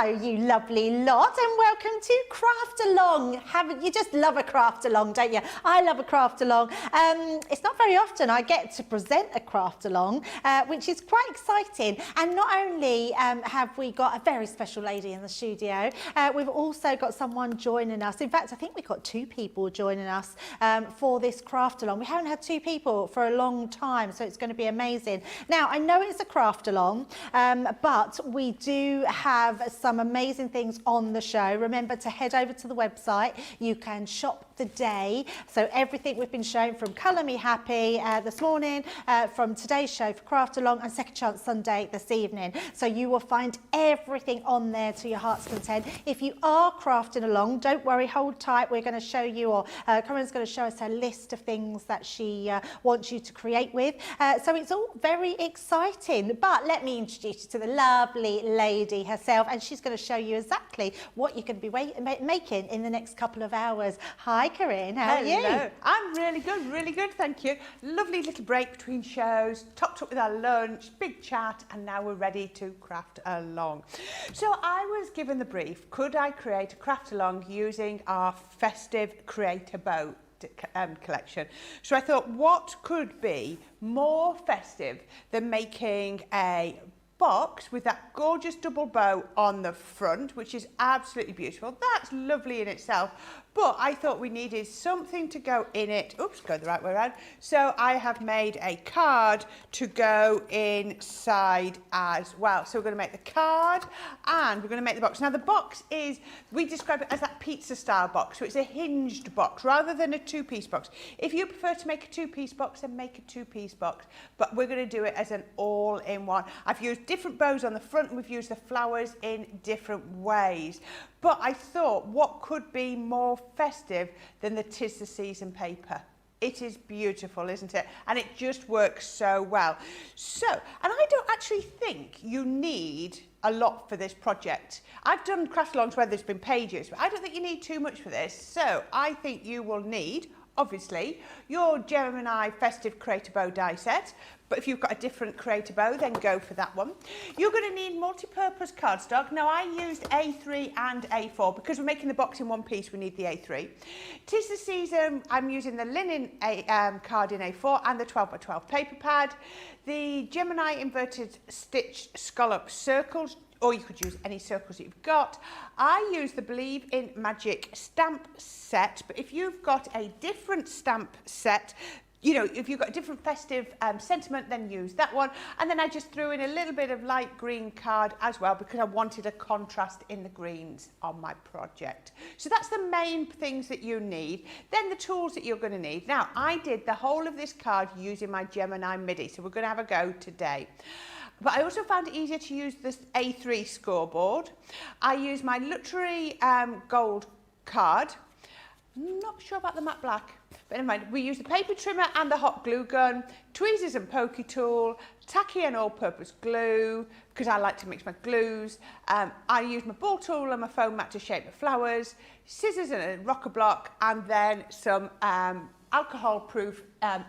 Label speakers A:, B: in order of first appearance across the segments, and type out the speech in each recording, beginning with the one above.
A: Hello, you lovely lot, and welcome to Craft Along. Haven't you just love a craft along, don't you? I love a craft along. It's not very often I get to present a craft along, which is quite exciting. And not only have we got a very special lady in the studio, we've also got someone joining us. In fact, I think we've got two people joining us for this craft along. We haven't had two people for a long time, so it's going to be amazing. Now, I know it's a craft along, but we do have some amazing things on the show. Remember to head over to the website. You can shop the day. So everything we've been showing from Colour Me Happy this morning, from today's show for Craft Along, and Second Chance Sunday this evening. So you will find everything on there to your heart's content. If you are crafting along, don't worry, hold tight. We're going to show you, or Corinne's going to show us a list of things that she wants you to create with. So it's all very exciting. But let me introduce you to the lovely lady herself, and she's going to show you exactly what you can be making in the next couple of hours. Hi, Corinne, how are you?
B: I'm really good, thank you. Lovely little break between shows, topped up with our lunch, big chat, and now we're ready to craft along. So I was given the brief, could I create a craft along using our festive creator bow collection? So I thought, what could be more festive than making a box with that gorgeous double bow on the front, which is absolutely beautiful. That's lovely in itself, but I thought we needed something to go in it. Oops, go the right way around. So I have made a card to go inside as well. So we're going to make the card and we're going to make the box. Now the box is, we describe it as that pizza style box. So it's a hinged box rather than a two-piece box. If you prefer to make a two-piece box, then make a two-piece box. But we're going to do it as an all-in-one. I've used different bows on the front and we've used the flowers in different ways. But I thought, what could be more festive than the 'Tis the Season paper? It is beautiful, isn't it? And it just works so well. So, and I don't actually think you need a lot for this project. I've done craft alongs where there's been pages, but I don't think you need too much for this. So I think you will need, obviously, your Gemini Festive Creator Bow die set, but if you've got a different creator bow, then go for that one. You're going to need multi-purpose cardstock. Now, I used A3 and A4 because we're making the box in one piece. We need the A3. 'Tis the Season, I'm using the linen card in A4 and the 12 by 12 paper pad. The Gemini inverted stitch scallop circles, or you could use any circles that you've got. I use the Believe in Magic stamp set, but if you've got a different stamp set, you know, if you've got a different festive sentiment, then use that one. And then I just threw in a little bit of light green card as well because I wanted a contrast in the greens on my project. So that's the main things that you need. Then the tools that you're going to need. Now, I did the whole of this card using my Gemini MIDI, so we're going to have a go today. But I also found it easier to use this A3 scoreboard. I used my Luxury gold card. Not sure about the matte black, but never mind. We use the paper trimmer and the hot glue gun, tweezers and pokey tool, tacky and all-purpose glue, because I like to mix my glues. I use my ball tool and my foam mat to shape the flowers, scissors and a rocker block, and then some alcohol-proof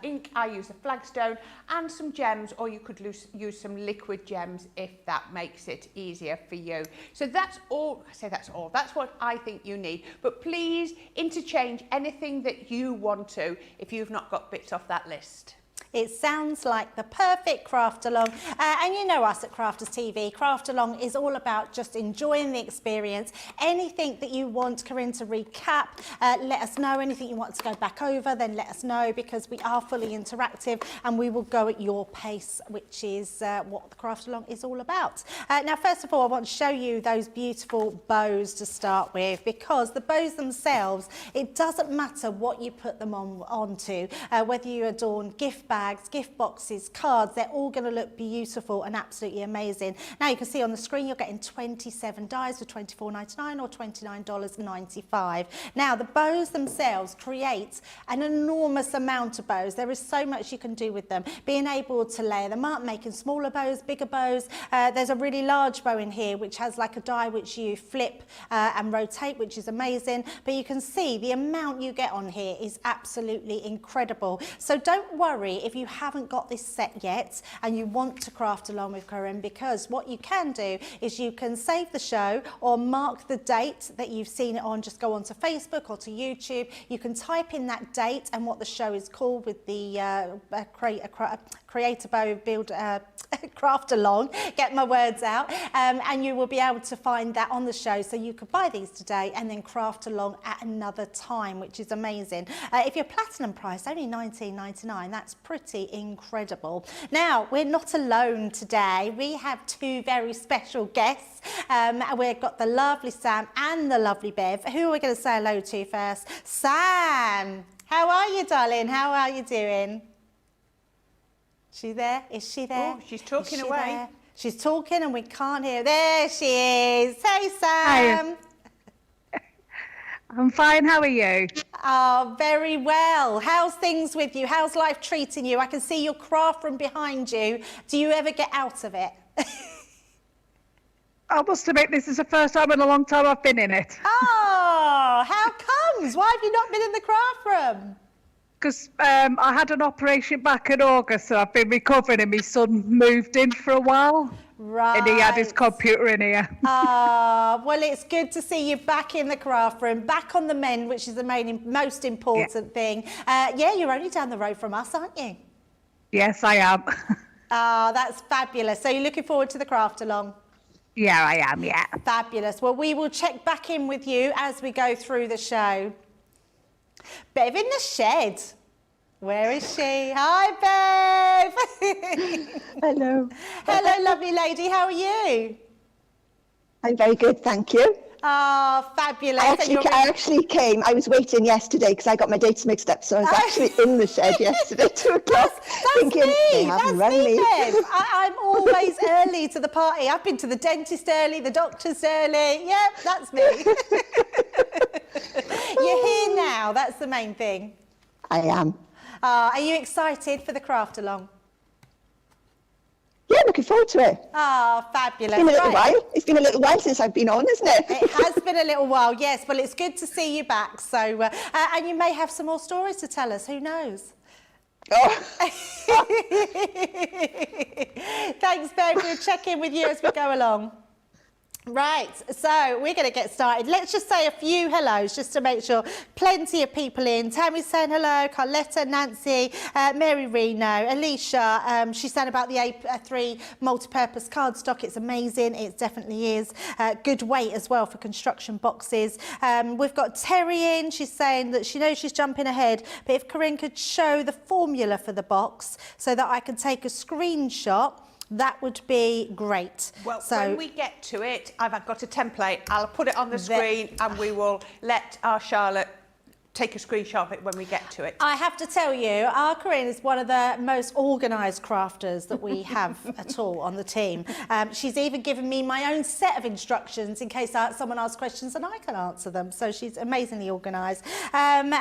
B: ink. I use a flagstone and some gems, or you could use some liquid gems if that makes it easier for you. So that's all. I say that's all. That's what I think you need. But please interchange anything that you want to if you've not got bits off that list.
A: It sounds like the perfect craft along. And you know us at Crafters TV, craft along is all about just enjoying the experience. Anything that you want Corinne to recap, let us know. Anything you want to go back over, then let us know, because we are fully interactive and we will go at your pace, which is what the craft along is all about. Now, first of all, I want to show you those beautiful bows to start with, because the bows themselves, it doesn't matter what you put them onto, whether you adorn gift bags, gift boxes, cards, they're all going to look beautiful and absolutely amazing. Now you can see on the screen you're getting 27 dies for $24.99 or $29.95. Now the bows themselves create an enormous amount of bows. There is so much you can do with them. Being able to layer them up, making smaller bows, bigger bows. There's a really large bow in here which has like a die which you flip and rotate, which is amazing. But you can see the amount you get on here is absolutely incredible. So don't worry if if you haven't got this set yet and you want to craft along with Corrine, because what you can do is you can save the show or mark the date that you've seen it on. Just go onto Facebook or to YouTube. You can type in that date and what the show is called with the Create a Build Craft Along, get my words out, and you will be able to find that on the show, so you could buy these today and then craft along at another time, which is amazing. If you're platinum price, only $19.99, that's pretty incredible. Now, we're not alone today. We have two very special guests. We've got the lovely Sam and the lovely Bev. Who are we going to say hello to first? Sam, how are you, darling? How are you doing? She there? Is she there?
B: Oh, she's talking away.
A: There? She's talking and we can't hear. There she is. Hey, Sam.
C: Hi. I'm fine. How are you?
A: Oh, very well. How's things with you? How's life treating you? I can see your craft room behind you. Do you ever get out of it?
C: I must admit, this is the first time in a long time I've been in it.
A: Oh, how comes? Why have you not been in the craft room?
C: Because I had an operation back in August, so I've been recovering, and my son moved in for a while.
A: Right.
C: And he had his computer in here.
A: Ah, well, it's good to see you back in the craft room, back on the mend, which is the most important thing. Yeah, you're only down the road from us, aren't you?
C: Yes, I am.
A: Ah, that's fabulous. So you're looking forward to the craft along?
C: Yeah, I am, yeah.
A: Fabulous. Well, we will check back in with you as we go through the show. Bev in the shed. Where is she? Hi, Bev.
D: Hello.
A: Hello, lovely lady. How are you?
D: I'm very good, thank you.
A: Oh, fabulous.
D: I actually came. I was waiting yesterday because I got my dates mixed up, so I was actually in the shed yesterday, 2 o'clock.
A: That's me. That's me, Bev. I'm always early to the party. I've been to the dentist early, the doctor's early. Yep, that's me. You're here now. That's the main thing.
D: I am.
A: Are you excited for the craft along?
D: Yeah, looking forward to it.
A: Oh, fabulous.
D: It's been a little while. It's been a little while since I've been on, isn't it?
A: It has been a little while, yes. Well, it's good to see you back. So, and you may have some more stories to tell us. Who knows?
D: Oh.
A: Thanks, Bev. We'll check in with you as we go along. Right, so we're going to get started. Let's just say a few hellos just to make sure plenty of people in. Tammy's saying hello, Carletta, Nancy, Mary Reno, Alicia. She's saying about the A3 multi-purpose cardstock. It's amazing. It definitely is. Good weight as well for construction boxes. We've got Terry in. She's saying that she knows she's jumping ahead, but if Corrine could show the formula for the box so that I can take a screenshot, that would be great.
B: Well,
A: so
B: when we get to it, I've got a template. I'll put it on the screen and we will let our Charlotte take a screenshot of it when we get to it.
A: I have to tell you, our Corrine is one of the most organised crafters that we have at all on the team. She's even given me my own set of instructions in case someone asks questions and I can answer them. So she's amazingly organised. And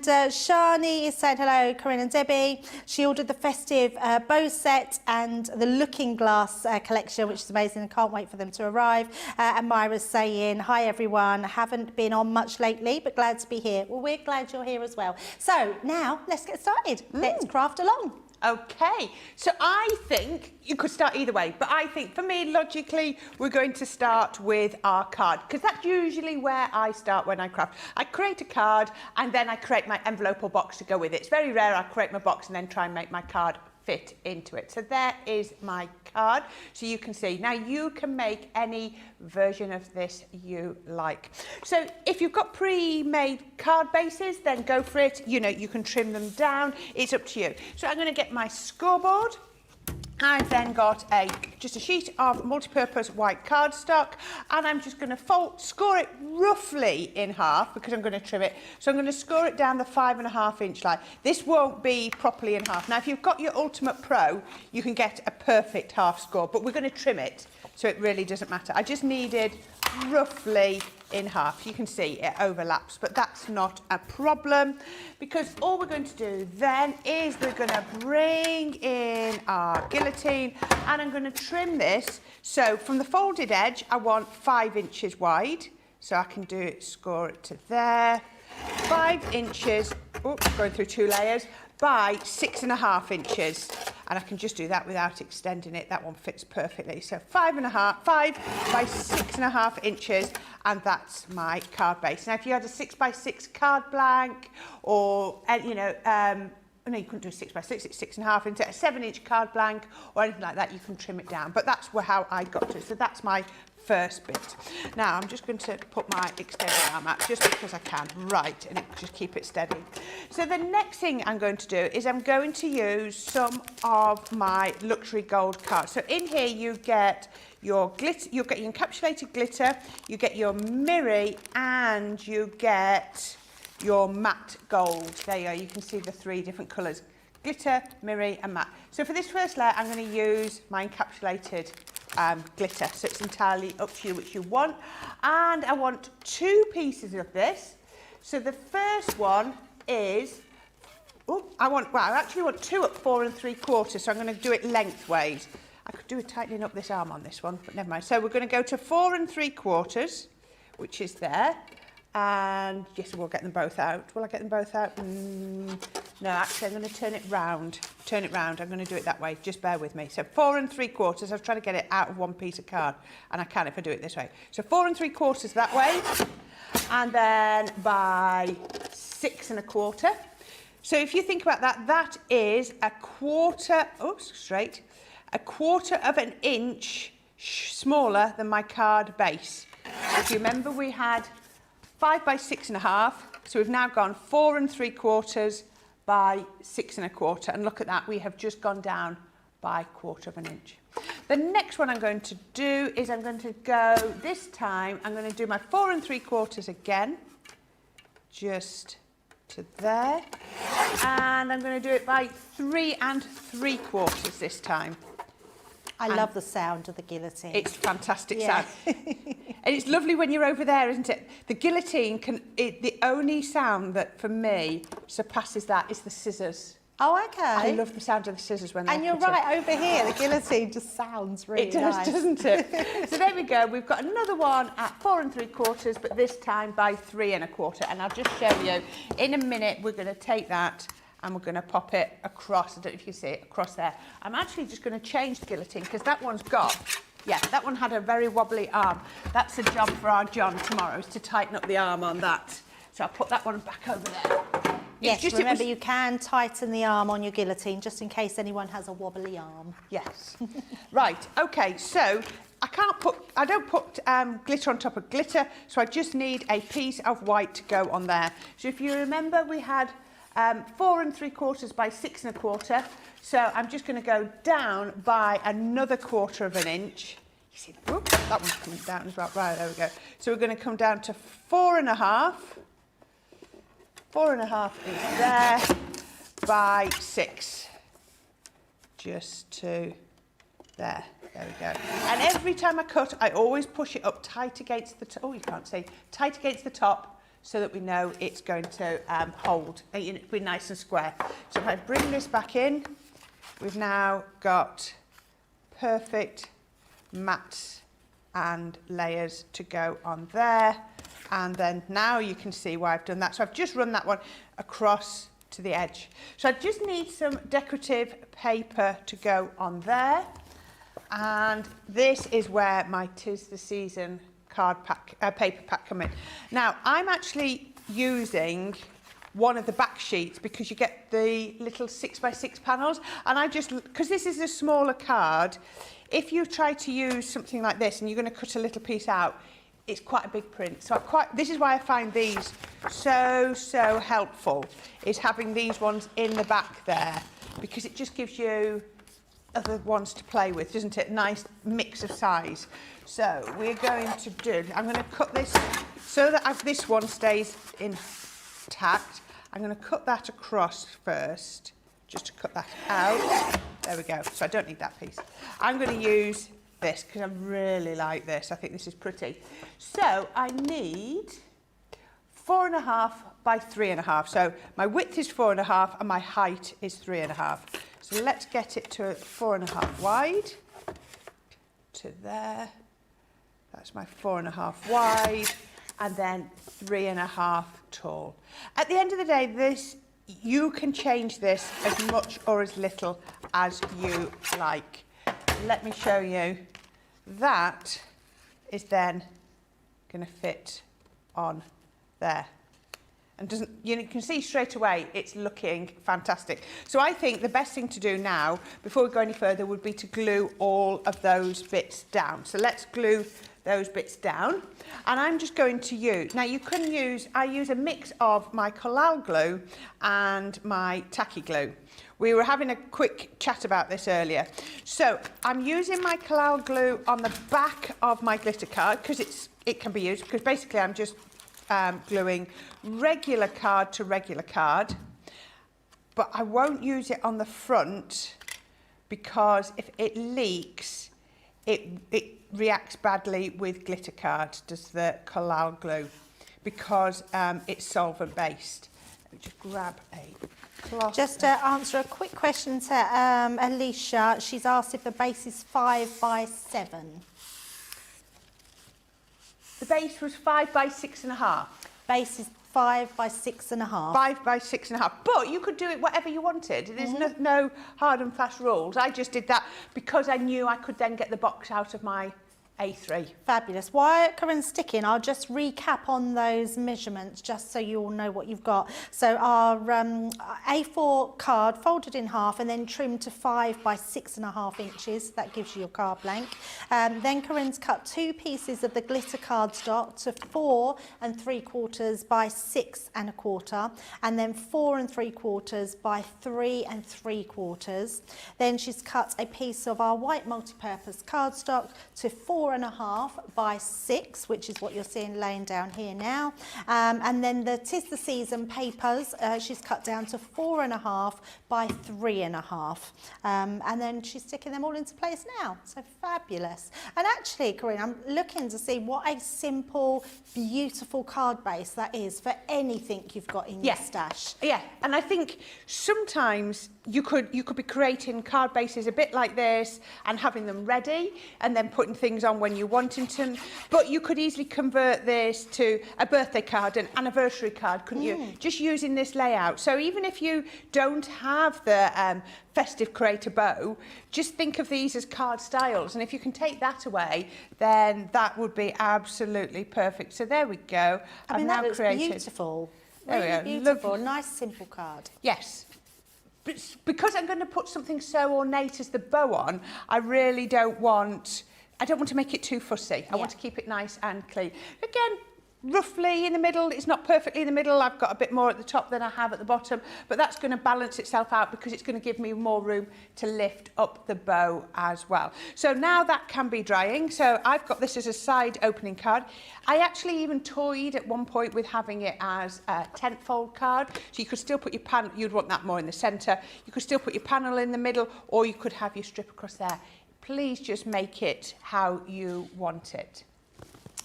A: Shani is saying hello, Corrine and Debbie. She ordered the festive bow set and the Looking Glass collection, which is amazing. and can't wait for them to arrive. And Myra's saying, hi everyone, haven't been on much lately, but glad to be here. Well, we're glad you're here as well. So now let's get started. Let's craft along.
B: Okay, so I think you could start either way, but I think for me, logically, we're going to start with our card, because that's usually where I start when I craft. I create a card and then I create my envelope or box to go with it. It's very rare I create my box and then try and make my card fit into it. So there is my card, so you can see. Now you can make any version of this you like. So if you've got pre-made card bases, then go for it. You know, you can trim them down. It's up to you. So I'm going to get my scoreboard. I've then got just a sheet of multi-purpose white cardstock, and I'm just going to score it roughly in half because I'm going to trim it. So I'm going to score it down the 5.5 inch line. This won't be properly in half. Now, if you've got your Ultimate Pro, you can get a perfect half score, but we're going to trim it, so it really doesn't matter. I just needed roughly in half. You can see it overlaps, but that's not a problem because all we're going to do then is we're going to bring in our guillotine and I'm going to trim this. So from the folded edge, I want 5 inches wide. So I can do it, score it to there. 5 inches, going through 2 layers, by 6.5 inches. And I can just do that without extending it. That one fits perfectly. So 5 by 6.5 inches, and that's my card base. Now, if you had a 6 by 6 card blank, or you know, no, you couldn't do a 6 by 6. It's 6.5 into a 7-inch card blank or anything like that. You can trim it down. But that's how I got to. So that's my first bit. Now I'm just going to put my extended arm out just because I can. Right, and just keep it steady. So the next thing I'm going to do is I'm going to use some of my luxury gold cards. So in here you get your glitter, you get your encapsulated glitter, you get your mirror, and you get your matte gold. There you go. You can see the 3 different colours: glitter, mirror, and matte. So for this first layer, I'm going to use my encapsulated glitter. So it's entirely up to you which you want. And I want 2 pieces of this. So the first one is, I actually want 2 at 4 3/4. So I'm going to do it lengthways. I could do a tightening up this arm on this one, but never mind. So we're going to go to 4 3/4, which is there. And yes, we'll get them both out. Will I get them both out? No, actually, I'm going to turn it round. Turn it round. I'm going to do it that way. Just bear with me. So 4 3/4. I was trying to get it out of one piece of card, and I can if I do it this way. So 4 3/4 that way, and then by 6 1/4. So if you think about that, that is a quarter. Oh, straight. A quarter of an inch smaller than my card base. If you remember, we had 5 by 6.5, so we've now gone 4 3/4 by 6 1/4, and look at that, we have just gone down by 1/4 of an inch. The next one I'm going to do is I'm going to go, this time I'm going to do my 4 3/4 again, just to there, and I'm going to do it by 3 3/4 this time.
A: I love the sound of the guillotine.
B: It's fantastic sound. And it's lovely when you're over there, isn't it? The guillotine the only sound that for me surpasses that is the scissors.
A: Oh, okay.
B: I love the sound of the scissors when they're
A: And you're
B: cutting.
A: right, over here, the guillotine just sounds really
B: It does,
A: nice.
B: doesn't it? So there we go. We've got another one at 4 3/4, but this time by 3 1/4. And I'll just show you. In a minute, we're going to take that and we're going to pop it across. I don't know if you see it across there. I'm actually just going to change the guillotine because that one's got, that one had a very wobbly arm. That's a job for our John tomorrow, is to tighten up the arm on that. So I'll put that one back over there.
A: Yes, remember you can tighten the arm on your guillotine just in case anyone has a wobbly arm.
B: Yes. Right, okay, so I don't put glitter on top of glitter, so I just need a piece of white to go on there. So if you remember, we had 4 3/4 by 6 1/4. So I'm just going to go down by another 1/4 of an inch. You see, whoop, that one's coming down as well. Right, there we go. So we're going to come down to 4 1/2. 4 1/2 is there by 6. Just to there. There we go. And every time I cut, I always push it up tight against the top. Oh, you can't see. Tight against the top, so that we know it's going to hold, be nice and square. So if I bring this back in, we've now got perfect mats and layers to go on there. And then now you can see why I've done that. So I've just run that one across to the edge. So I just need some decorative paper to go on there. And this is where my 'Tis the Season paper pack come in. Now, I'm actually using one of the back sheets because you get the little 6 by 6 panels, and because this is a smaller card, if you try to use something like this and you're going to cut a little piece out, it's quite a big print. So this is why I find these so helpful, is having these ones in the back there, because it just gives you other ones to play with, doesn't it? Nice mix of size. So we're going to do, I'm going to cut this so that this one stays intact. I'm going to cut that across first, just to cut that out. There we go. So I don't need that piece. I'm going to use this because I really like this. I think this is pretty. So I need 4 1/2 by 3 1/2. So my width is 4 1/2 and my height is 3 1/2. So let's get it to 4 1/2 wide, to there. That's my 4 1/2 wide. and then 3.5 tall. At the end of the day, this, you can change this as much or as little as you like. Let me show you. That is then going to fit on there. And doesn't, you can see straight away it's looking fantastic. So I think the best thing to do now, before we go any further, would be to glue all of those bits down. So let's glue those bits down. And I'm just going to use, now you can use, I use a mix of my collal glue and my tacky glue. We were having a quick chat about this earlier. So I'm using my collal glue on the back of my glitter card because it can be used, because basically I'm just gluing regular card to regular card, but I won't use it on the front because if it leaks, it reacts badly with glitter card, does the collal glue, because it's solvent based. Let me just grab a cloth.
A: Just to answer a quick question to Alicia, she's asked if the base is 5 by 7.
B: The base was 5 by 6.5.
A: Base is 5 by 6.5.
B: 5 by 6.5. But you could do it whatever you wanted. There's no hard and fast rules. I just did that because I knew I could then get the box out of my A3.
A: Fabulous. While Corinne's sticking, I'll just recap on those measurements just so you all know what you've got. So our A4 card folded in half and then trimmed to 5 by 6.5 inches. That gives you your card blank. Then Corinne's cut 2 pieces of the glitter cardstock to 4 3/4 by 6 1/4, and then 4 3/4 by 3 3/4. Then she's cut a piece of our white multi-purpose cardstock to 4.5 by 6, which is what you're seeing laying down here now. And then the 'Tis the Season papers, she's cut down to 4.5 by 3.5. And then she's sticking them all into place now. So fabulous. And actually, Corinne, I'm looking to see what a simple, beautiful card base that is for anything you've got in your stash.
B: Yeah, and I think sometimes you could be creating card bases a bit like this and having them ready and then putting things on when you wanted to. But you could easily convert this to a birthday card, an anniversary card, couldn't you? Just using this layout. So even if you don't have the festive creator bow, just think of these as card styles. And if you can take that away, then that would be absolutely perfect. So there we go.
A: I mean, that looks beautiful. Really beautiful. Nice, simple card.
B: Yes. But because I'm going to put something so ornate as the bow on, I really don't want to make it too fussy. I want to keep it nice and clean. Again, roughly in the middle. It's not perfectly in the middle. I've got a bit more at the top than I have at the bottom, but that's going to balance itself out because it's going to give me more room to lift up the bow as well. So now that can be drying. So I've got this as a side opening card. I actually even toyed at one point with having it as a tent fold card. So you could still put your panel, you'd want that more in the centre. You could still put your panel in the middle, or you could have your strip across there. Please just make it how you want it.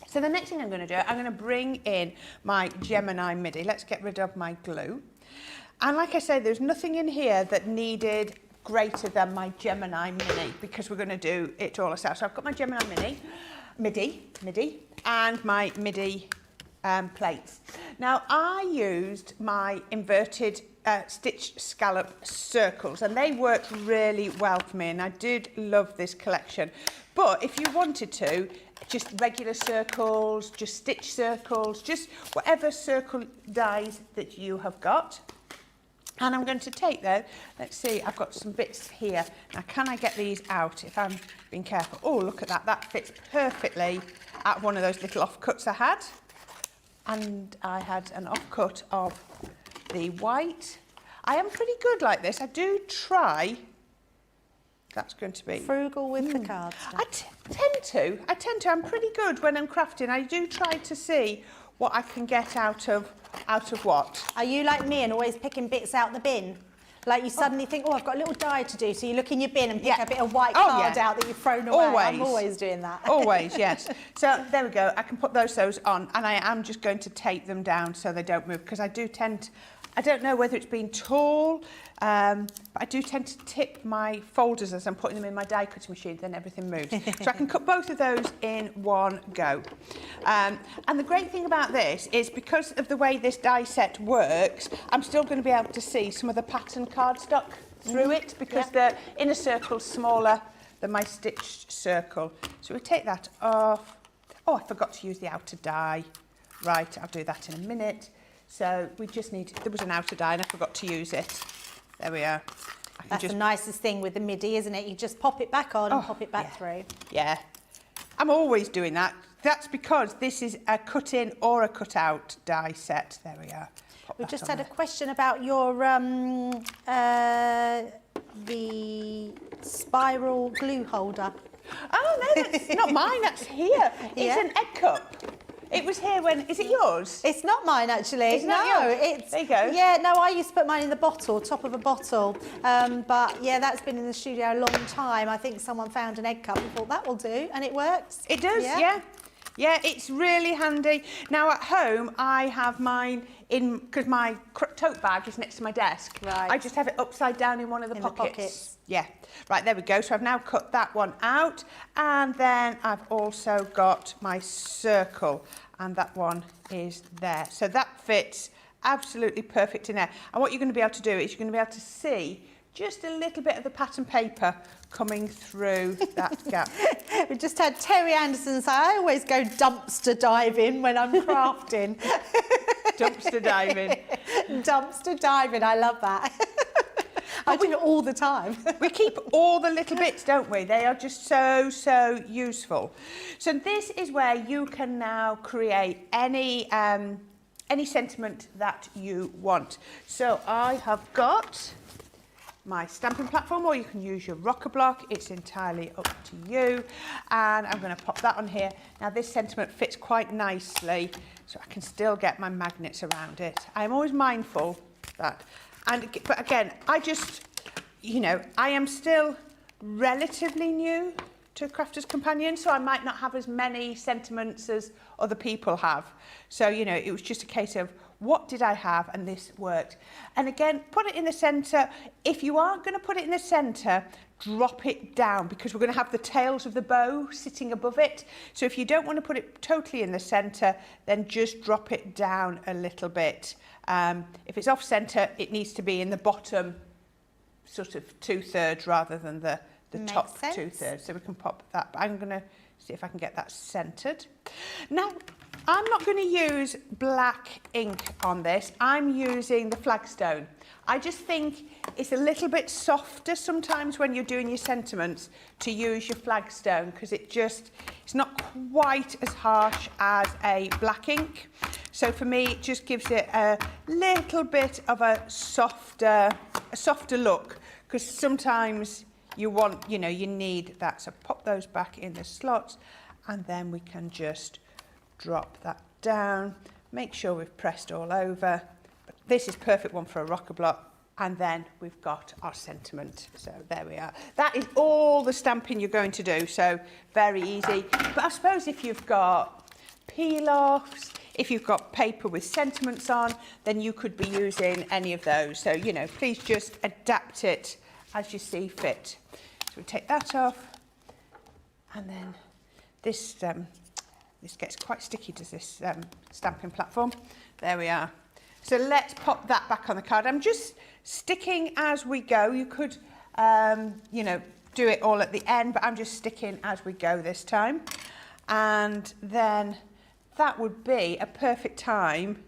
B: So the next thing I'm going to do, I'm going to bring in my Gemini midi. Let's get rid of my glue. And like I said, there's nothing in here that needed greater than my Gemini mini because we're going to do it all ourselves. So I've got my Gemini midi, and my midi plates. Now I used my inverted stitch scallop circles and they worked really well for me, and I did love this collection. But if you wanted to, just regular circles, just stitch circles, just whatever circle dies that you have got. And I'm going to take that. Let's see, I've got some bits here. Now, can I get these out if I'm being careful? Oh, look at that. That fits perfectly at one of those little offcuts I had. And I had an offcut of the white. I am pretty good like this. I do try. That's going to be
A: frugal with the cards.
B: I tend to. I'm pretty good when I'm crafting. I do try to see what I can get out of what.
A: Are you like me and always picking bits out the bin? Like you suddenly think, oh, I've got a little die to do, so you look in your bin and pick a bit of white card out that you've thrown away.
B: Always.
A: I'm always doing that.
B: Always, yes. So there we go. I can put those on, and I am just going to tape them down so they don't move, because I do tend I don't know whether it's been tall, but I do tend to tip my folders as I'm putting them in my die cutting machine, then everything moves. So I can cut both of those in one go. And the great thing about this is because of the way this die set works, I'm still going to be able to see some of the pattern cardstock through it because the inner circle's smaller than my stitched circle. So we take that off. Oh, I forgot to use the outer die. Right, I'll do that in a minute. So we just need, there was an outer die and I forgot to use it. There we are.
A: That's the nicest thing with the midi, isn't it? You just pop it back on and pop it back through.
B: Yeah, I'm always doing that. That's because this is a cut-in or a cut-out die set. There we are.
A: We've just had a question about your the spiral glue holder.
B: Oh no, that's not mine. That's here. It's an egg cup. It was here when. Is it yours?
A: It's not mine actually.
B: It's not yours?
A: It's.
B: There you go.
A: Yeah, no, I used to put mine in the bottle, top of a bottle. But yeah, that's been in the studio a long time. I think someone found an egg cup and thought that will do, and it works.
B: It does. Yeah. Yeah, it's really handy. Now at home, I have mine in, because my tote bag is next to my desk.
A: Right.
B: I just have it upside down in one of the pockets.
A: The pockets.
B: Yeah. Right, there we go. So I've now cut that one out. And then I've also got my circle. And that one is there. So that fits absolutely perfect in there. And what you're going to be able to do is you're going to be able to see just a little bit of the pattern paper coming through that gap.
A: We just had Terry Anderson say, I always go dumpster diving when I'm crafting.
B: Dumpster diving.
A: Dumpster diving, I love that. I do it all the time.
B: We keep all the little bits, don't we? They are just so, so useful. So this is where you can now create any sentiment that you want. So I have got my stamping platform, or you can use your rocker block. It's entirely up to you. And I'm going to pop that on here. Now this sentiment fits quite nicely, so I can still get my magnets around it. I'm always mindful that. But again, I just, you know, I am still relatively new to Crafter's Companion, so I might not have as many sentiments as other people have. So, you know, it was just a case of what did I have, and this worked. And again, put it in the centre. If you aren't going to put it in the centre, drop it down, because we're going to have the tails of the bow sitting above it. So if you don't want to put it totally in the centre, then just drop it down a little bit. If it's off centre, it needs to be in the bottom sort of 2/3 rather than the top 2/3. So we can pop that. But I'm going to see if I can get that centred. Now, I'm not going to use black ink on this. I'm using the flagstone. I just think it's a little bit softer sometimes when you're doing your sentiments to use your flagstone, because it's not quite as harsh as a black ink. So for me, it just gives it a little bit of a softer look, because sometimes you want, you know, you need that. So pop those back in the slots, and then we can just drop that down. Make sure we've pressed all over. But this is perfect one for a rocker block. And then we've got our sentiment. So there we are. That is all the stamping you're going to do. So very easy. But I suppose if you've got peel-offs, if you've got paper with sentiments on, then you could be using any of those. So, you know, please just adapt it as you see fit. So we take that off. And then this gets quite sticky to this stamping platform. There we are. So let's pop that back on the card. I'm just sticking as we go. You could, you know, do it all at the end, but I'm just sticking as we go this time. And then that would be a perfect time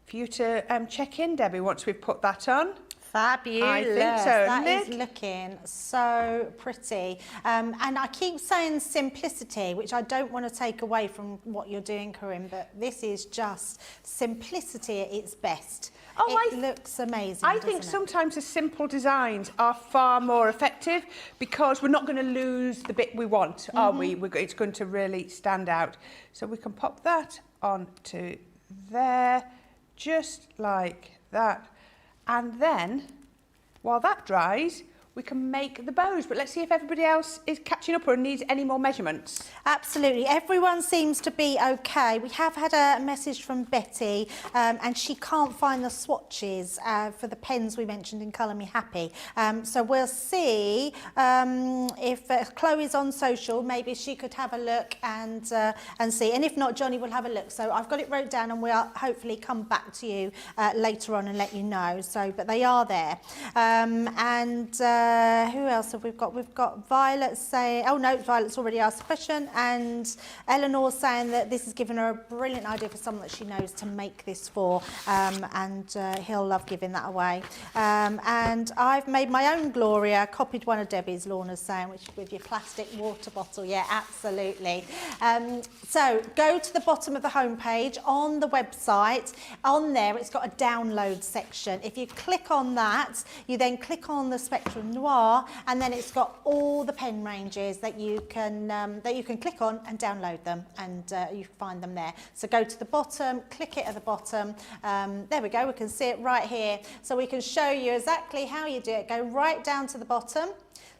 B: for you to check in, Debbie, once we've put that on.
A: Fabulous.
B: I think so.
A: That is looking so pretty. And I keep saying simplicity, which I don't want to take away from what you're doing, Corrine, but this is just simplicity at its best. Oh, it looks amazing.
B: I think sometimes the simple designs are far more effective, because we're not going to lose the bit we want, are we? It's going to really stand out. So we can pop that onto there, just like that. And then, while that dries, we can make the bows. But let's see if everybody else is catching up or needs any more measurements.
A: Absolutely, everyone seems to be okay. We have had a message from Betty and she can't find the swatches for the pens we mentioned in Colour Me Happy. So we'll see if Chloe's on social, maybe she could have a look and see. And if not, Johnny will have a look. So I've got it wrote down and we'll hopefully come back to you later on and let you know. So, but they are there. Who else have we got? We've got Violet saying, oh no, Violet's already asked a question, and Eleanor saying that this has given her a brilliant idea for someone that she knows to make this for, and he'll love giving that away. And I've made my own Gloria, copied one of Debbie's, Lorna's saying, which with your plastic water bottle. Yeah, absolutely. So go to the bottom of the homepage on the website. On there, it's got a download section. If you click on that, you then click on the Spectrum Noir, and then it's got all the pen ranges that you can click on and download them, and you find them there. So go to the bottom, click it at the bottom. There we go. We can see it right here. So we can show you exactly how you do it. Go right down to the bottom.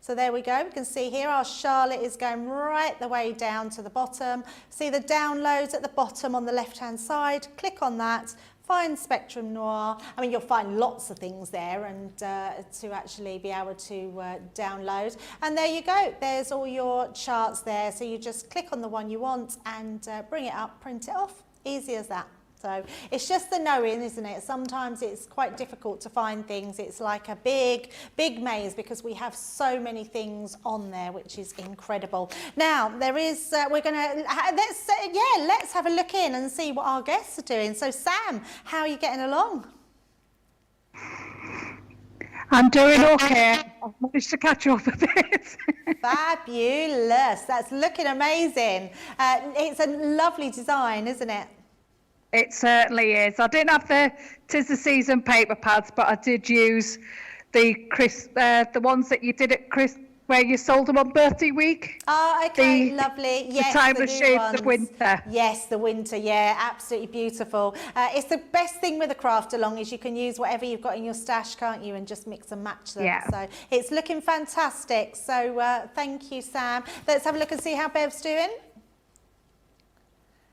A: So there we go. We can see here our Charlotte is going right the way down to the bottom. See the downloads at the bottom on the left-hand side. Click on that. Find Spectrum Noir. I mean, you'll find lots of things there, and to actually be able to download. And there you go. There's all your charts there. So you just click on the one you want and bring it up, print it off. Easy as that. So it's just the knowing, isn't it? Sometimes it's quite difficult to find things. It's like a big, big maze because we have so many things on there, which is incredible. Now, there is, we're going to, let's have a look in and see what our guests are doing. So Sam, how are you getting along?
C: I'm doing okay. I've managed to catch up a bit.
A: Fabulous. That's looking amazing. It's a lovely design, isn't it?
C: It certainly is. I didn't have the 'Tis the Season paper pads, but I did use the ones that you did at where you sold them on birthday week.
A: Oh, okay, lovely. Yes,
C: the timeless shades of winter.
A: Yes, the winter, yeah, absolutely beautiful. It's the best thing with a craft along is you can use whatever you've got in your stash, can't you, and just mix and match them.
C: Yeah.
A: So it's looking fantastic. So thank you, Sam. Let's have a look and see how Bev's doing.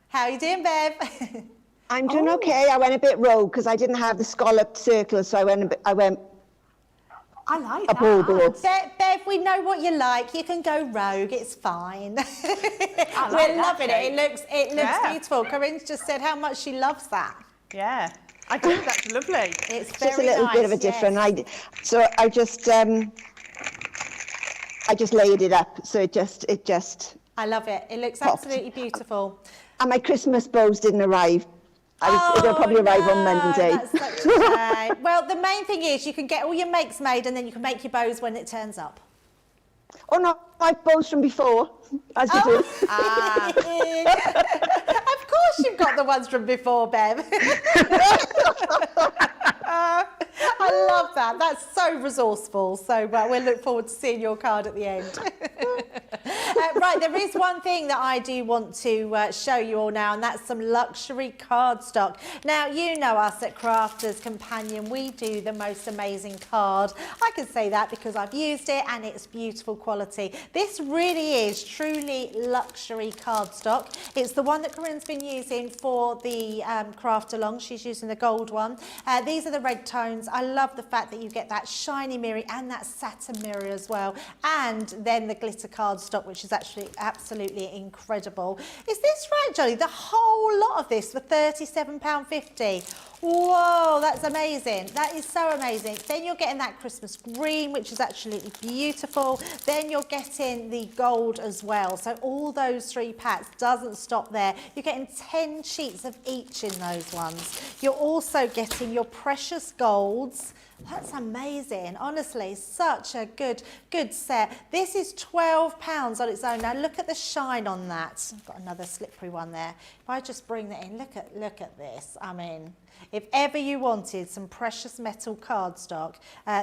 A: How are you doing, Bev?
D: I'm doing okay. I went a bit rogue because I didn't have the scalloped circles, so I went
B: I like that.
D: board.
A: Bev, we know what you like. You can go rogue. It's fine.
B: We're
A: loving it. It looks beautiful. Corinne's just said how much she loves that.
B: Yeah, I do. That's lovely.
A: It's
D: Just a
A: very
D: little
A: nice,
D: bit of a different. I just laid it up, so it just.
A: I love it. It looks
D: popped.
A: absolutely beautiful.
D: And my Christmas bows didn't arrive. It'll probably arrive on Monday.
A: That's such a shame. Well, the main thing is you can get all your makes made and then you can make your bows when it turns up.
D: Oh no, I have bows from before, as you do.
A: Of course you've got the ones from before, Bev. I love that. That's so resourceful. So we'll look forward to seeing your card at the end. Right, there is one thing that I do want to show you all now, and that's some luxury cardstock. Now, you know us at Crafters Companion, we do the most amazing card. I can say that because I've used it and it's beautiful quality. This really is truly luxury cardstock. It's the one that Corinne's been using for the craft along. She's using the gold one. These are the red tones. I love the fact that you get that shiny mirror and that satin mirror as well. And then the glitter cardstock, which is actually absolutely incredible. Is this right, Johnny? The whole lot of this for £37.50. Whoa, that's amazing. That is so amazing. Then you're getting that Christmas green, which is absolutely beautiful. Then you're getting the gold as well. So all those 3 packs doesn't stop there. You're getting 10 sheets of each in those ones. You're also getting your precious golds. That's amazing. Honestly, such a good set. This is £12 on its own. Now look at the shine on that. I've got another slippery one there. If I just bring that in, look at this. I mean, if ever you wanted some precious metal cardstock,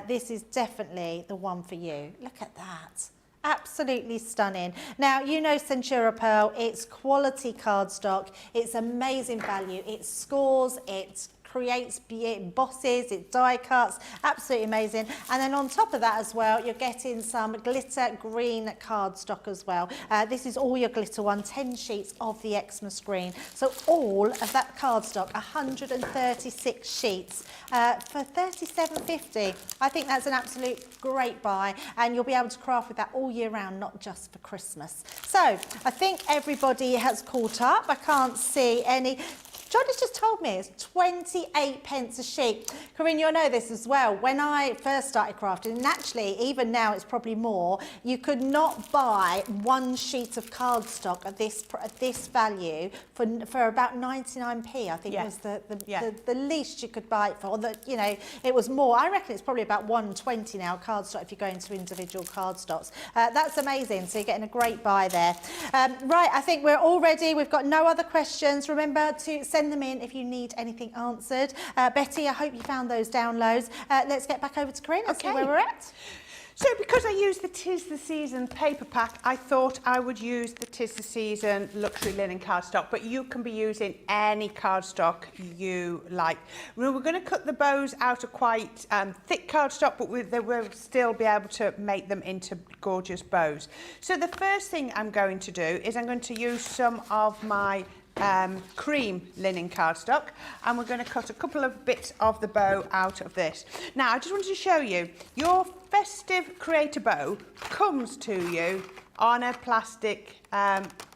A: this is definitely the one for you. Look at that. Absolutely stunning. Now, you know Centura Pearl, it's quality cardstock, it's amazing value, it scores, it's creates bosses, it die cuts, absolutely amazing. And then on top of that as well, you're getting some glitter green cardstock as well. This is all your glitter one, 10 sheets of the Xmas green. So all of that cardstock, 136 sheets for £37.50. I think that's an absolute great buy, and you'll be able to craft with that all year round, not just for Christmas. So I think everybody has caught up. I can't see any. John has just told me it's 28 pence a sheet. Corrine, you'll know this as well. When I first started crafting, and actually even now it's probably more, you could not buy one sheet of cardstock at this value for about 99p. I think was the least you could buy it for. That, you know, it was more. I reckon it's probably about 120 now cardstock if you go into individual cardstocks. That's amazing. So you're getting a great buy there. Right, I think we're all ready. We've got no other questions. Remember to send them in if you need anything answered. Betty, I hope you found those downloads. Let's get back over to Corrine and see where we're at.
B: So because I used the 'Tis the Season paper pack, I thought I would use the 'Tis the Season luxury linen cardstock, but you can be using any cardstock you like. We're going to cut the bows out of quite thick cardstock, but we'll still be able to make them into gorgeous bows. So the first thing I'm going to do is I'm going to use some of my cream linen cardstock, and we're going to cut a couple of bits of the bow out of this. Now I just wanted to show you, your festive creator bow comes to you on a plastic,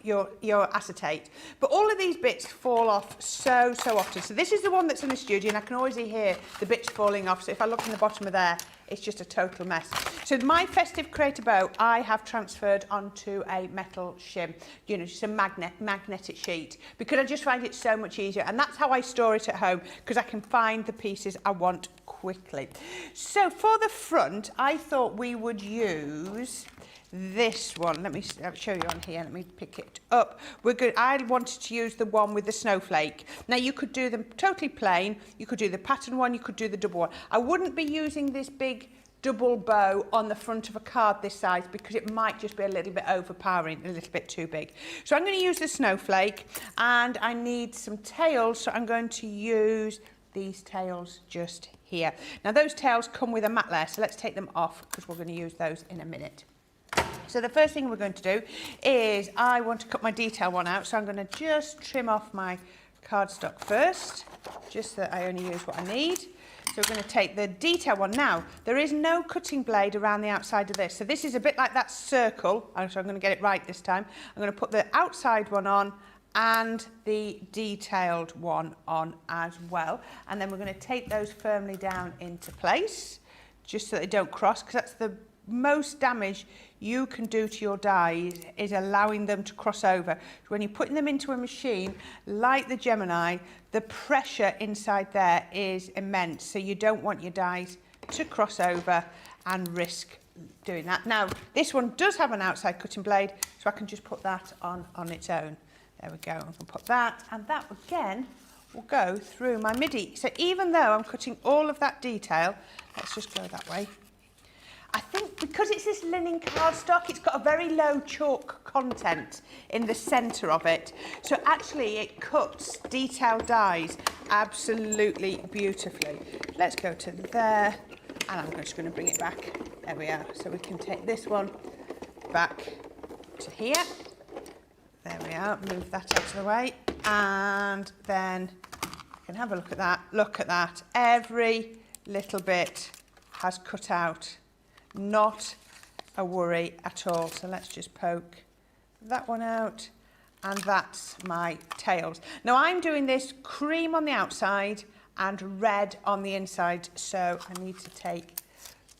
B: your acetate, but all of these bits fall off so often. So this is the one that's in the studio, and I can always hear the bits falling off. So if I look in the bottom of there, it's just a total mess. So my festive creator bow, I have transferred onto a metal shim, you know, just a magnetic sheet, because I just find it so much easier, and that's how I store it at home, because I can find the pieces I want quickly. So for the front, I thought we would use this one. Let me show you on here. Let me pick it up. I wanted to use the one with the snowflake. Now you could do them totally plain. You could do the pattern one. You could do the double one. I wouldn't be using this big double bow on the front of a card this size, because it might just be a little bit overpowering, a little bit too big. So I'm going to use the snowflake, and I need some tails. So I'm going to use these tails just here. Now those tails come with a mat layer, so let's take them off, because we're going to use those in a minute. So the first thing we're going to do is I want to cut my detail one out, so I'm going to just trim off my cardstock first, just so that I only use what I need. So we're going to take the detail one. Now, there is no cutting blade around the outside of this, so this is a bit like that circle, so I'm going to get it right this time. I'm going to put the outside one on and the detailed one on as well, and then we're going to take those firmly down into place, just so they don't cross, because that's the most damage you can do to your dies, is allowing them to cross over. When you're putting them into a machine like the Gemini, the pressure inside there is immense, so you don't want your dies to cross over and risk doing that. Now this one does have an outside cutting blade, so I can just put that on its own. There we go. I can put that, and that again will go through my MIDI. So even though I'm cutting all of that detail, let's just go that way. I think because it's this linen cardstock, it's got a very low chalk content in the centre of it. So actually it cuts detailed dies absolutely beautifully. Let's go to there, and I'm just going to bring it back. There we are. So we can take this one back to here. There we are. Move that out of the way. And then I can have a look at that. Look at that. Every little bit has cut out. Not a worry at all. So let's just poke that one out, and that's my tails. Now I'm doing this cream on the outside and red on the inside, so I need to take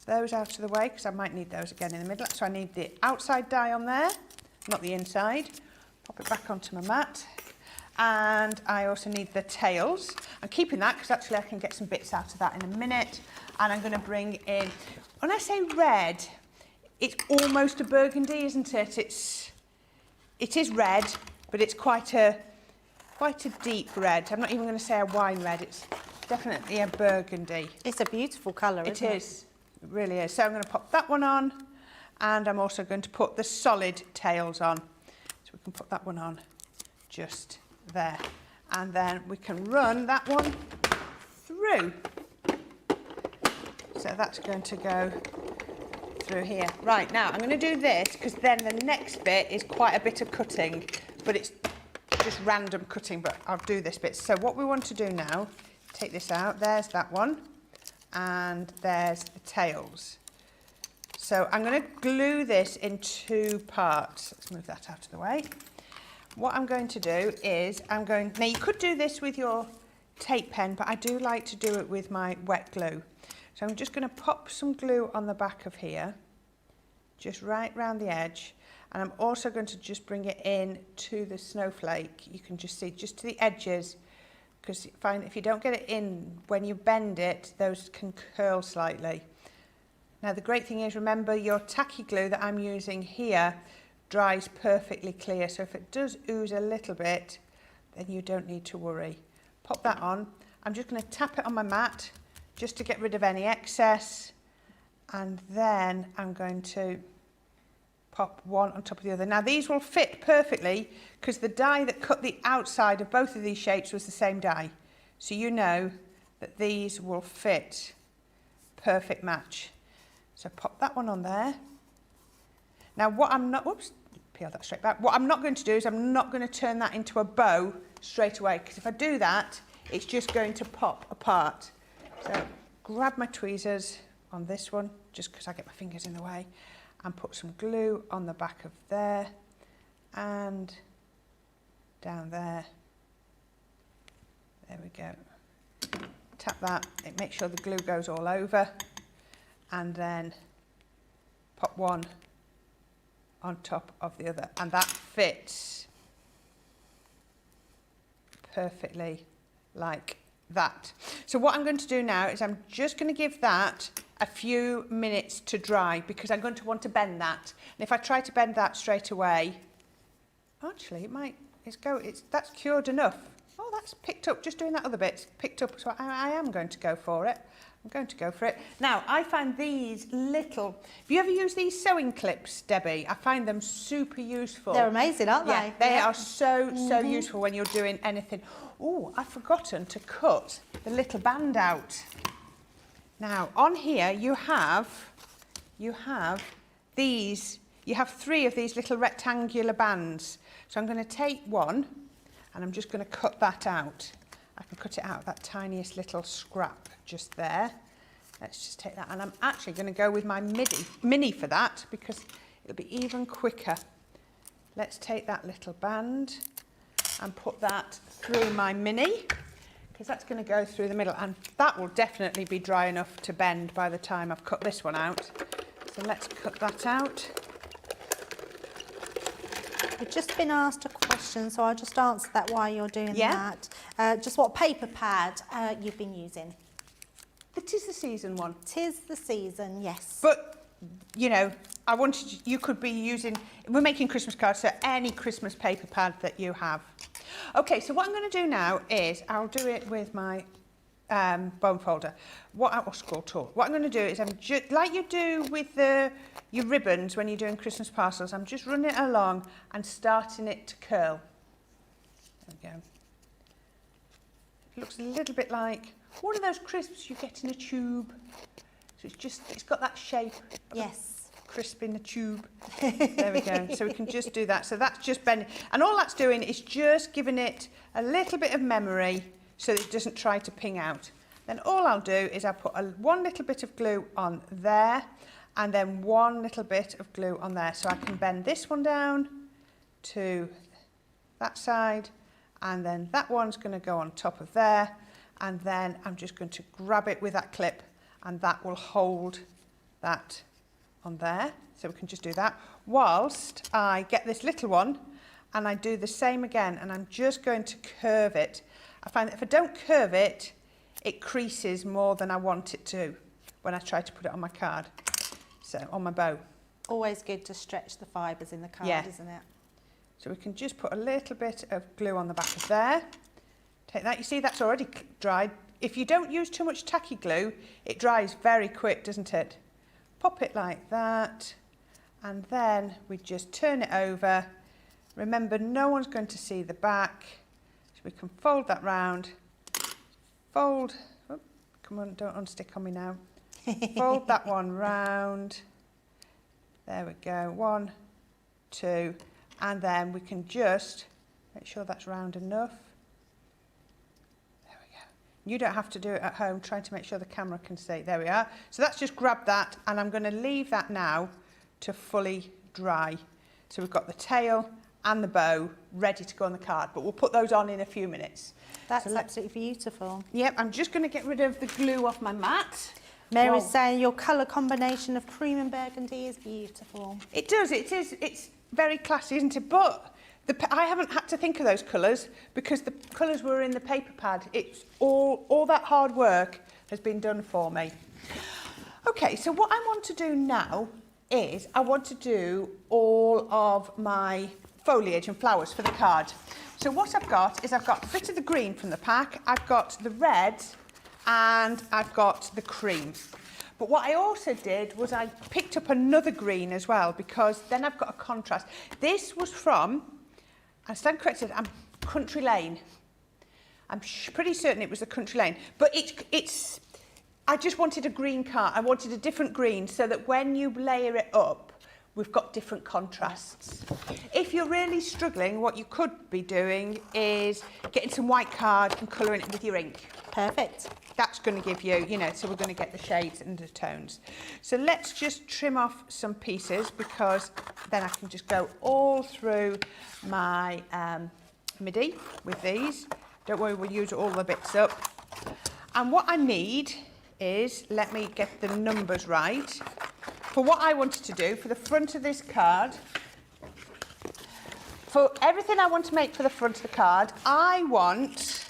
B: those out of the way, because I might need those again in the middle. So I need the outside die on there, not the inside. Pop it back onto my mat. And I also need the tails. I'm keeping that because actually I can get some bits out of that in a minute. And I'm going to bring in, when I say red, it's almost a burgundy, isn't it? It is red, but it's quite a deep red. I'm not even going to say a wine red. It's definitely a burgundy.
A: It's a beautiful colour, isn't it?
B: It is. It really is. So I'm going to pop that one on, and I'm also going to put the solid tails on. So we can put that one on just there. And then we can run that one through. So that's going to go through here. Right, now I'm going to do this because then the next bit is quite a bit of cutting, but it's just random cutting, but I'll do this bit. So what we want to do now, take this out, there's that one, and there's the tails. So I'm going to glue this in 2 parts. Let's move that out of the way. What I'm going to do is now you could do this with your tape pen, but I do like to do it with my wet glue. So I'm just going to pop some glue on the back of here, just right round the edge. And I'm also going to just bring it in to the snowflake. You can just see just to the edges, because if you don't get it in, when you bend it, those can curl slightly. Now the great thing is, remember your tacky glue that I'm using here dries perfectly clear. So if it does ooze a little bit, then you don't need to worry. Pop that on. I'm just going to tap it on my mat just to get rid of any excess. And then I'm going to pop one on top of the other. Now these will fit perfectly because the die that cut the outside of both of these shapes was the same die. So you know that these will fit, perfect match. So pop that one on there. Now what I'm not, whoops, peel that straight back. What I'm not going to do is I'm not going to turn that into a bow straight away, because if I do that, it's just going to pop apart. So grab my tweezers on this one, just because I get my fingers in the way, and put some glue on the back of there and down there. There we go. Tap that, make sure the glue goes all over, and then pop one on top of the other, and that fits perfectly like that. So what I'm going to do now is I'm just going to give that a few minutes to dry, because I'm going to want to bend that. And if I try to bend that straight away, actually that's cured enough. Oh, that's picked up, just doing that other bit, picked up, so I am going to go for it. I'm going to go for it. Now, I find these little, have you ever used these sewing clips, Debbie? I find them super useful.
A: They're amazing, aren't they?
B: Yeah, they are so useful when you're doing anything. Oh, I've forgotten to cut the little band out. Now, on here you have 3 of these little rectangular bands. So I'm going to take one and I'm just going to cut that out. I can cut it out, that tiniest little scrap just there. Let's just take that, and I'm actually going to go with my mini for that, because it'll be even quicker. Let's take that little band and put that through my mini, because that's going to go through the middle, and that will definitely be dry enough to bend by the time I've cut this one out. So let's cut that out.
A: We've just been asked a question, so I'll just answer that while you're doing that. Just what paper pad you've been using?
B: The 'Tis the Season one.
A: 'Tis the Season, yes.
B: But, you know, you could be using, we're making Christmas cards, so any Christmas paper pad that you have. Okay, so what I'm going to do now is, I'll do it with my bone folder, or scroll tool. What I'm going to do is, like you do with your ribbons when you're doing Christmas parcels, I'm just running it along and starting it to curl. There we go. It looks a little bit like one of those crisps you get in a tube. So it's got that shape.
A: Yes.
B: Crisp in a tube. There we go. So we can just do that. So that's just bending. And all that's doing is just giving it a little bit of memory so that it doesn't try to ping out. Then all I'll do is I'll put one little bit of glue on there, and then one little bit of glue on there. So I can bend this one down to that side, and then that one's going to go on top of there, and then I'm just going to grab it with that clip, and that will hold that on there. So we can just do that whilst I get this little one, and I do the same again, and I'm just going to curve it. I find that if I don't curve it, it creases more than I want it to when I try to put it on my card, so on my bow.
A: Always good to stretch the fibres in the card, isn't it?
B: So we can just put a little bit of glue on the back of there. Take that, you see that's already dried. If you don't use too much tacky glue, it dries very quick, doesn't it? Pop it like that, and then we just turn it over. Remember, no one's going to see the back, so we can fold that round, fold, Come on, don't unstick on me now. Fold that one round. There we go, 1, 2, and then we can just make sure that's round enough. There we go. You don't have to do it at home, trying to make sure the camera can see. There we are. So that's just grab that, and I'm going to leave that now to fully dry. So we've got the tail and the bow ready to go on the card, but we'll put those on in a few minutes.
A: That's absolutely beautiful.
B: Yep, I'm just going to get rid of the glue off my mat.
A: Mary's
B: Well,
A: saying your colour combination of cream and burgundy is beautiful.
B: it does, it's very classy, isn't it? But I haven't had to think of those colours because the colours were in the paper pad. It's all that hard work has been done for me. Okay, so what I want to do now is I want to do all of my foliage and flowers for the card. So what I've got is I've got a bit of the green from the pack, I've got the red, and I've got the cream. But what I also did was I picked up another green as well, because then I've got a contrast. This was from, I stand corrected, Country Lane. I'm pretty certain it was the Country Lane, but it's I just wanted a green card. I wanted a different green so that when you layer it up, we've got different contrasts. If you're really struggling, what you could be doing is getting some white card and colouring it with your ink.
A: Perfect.
B: That's going to give you, so we're going to get the shades and the tones. So let's just trim off some pieces, because then I can just go all through my MIDI with these. Don't worry, we'll use all the bits up. And what I need is, let me get the numbers right. For what I wanted to do for the front of this card, for everything I want to make for the front of the card, I want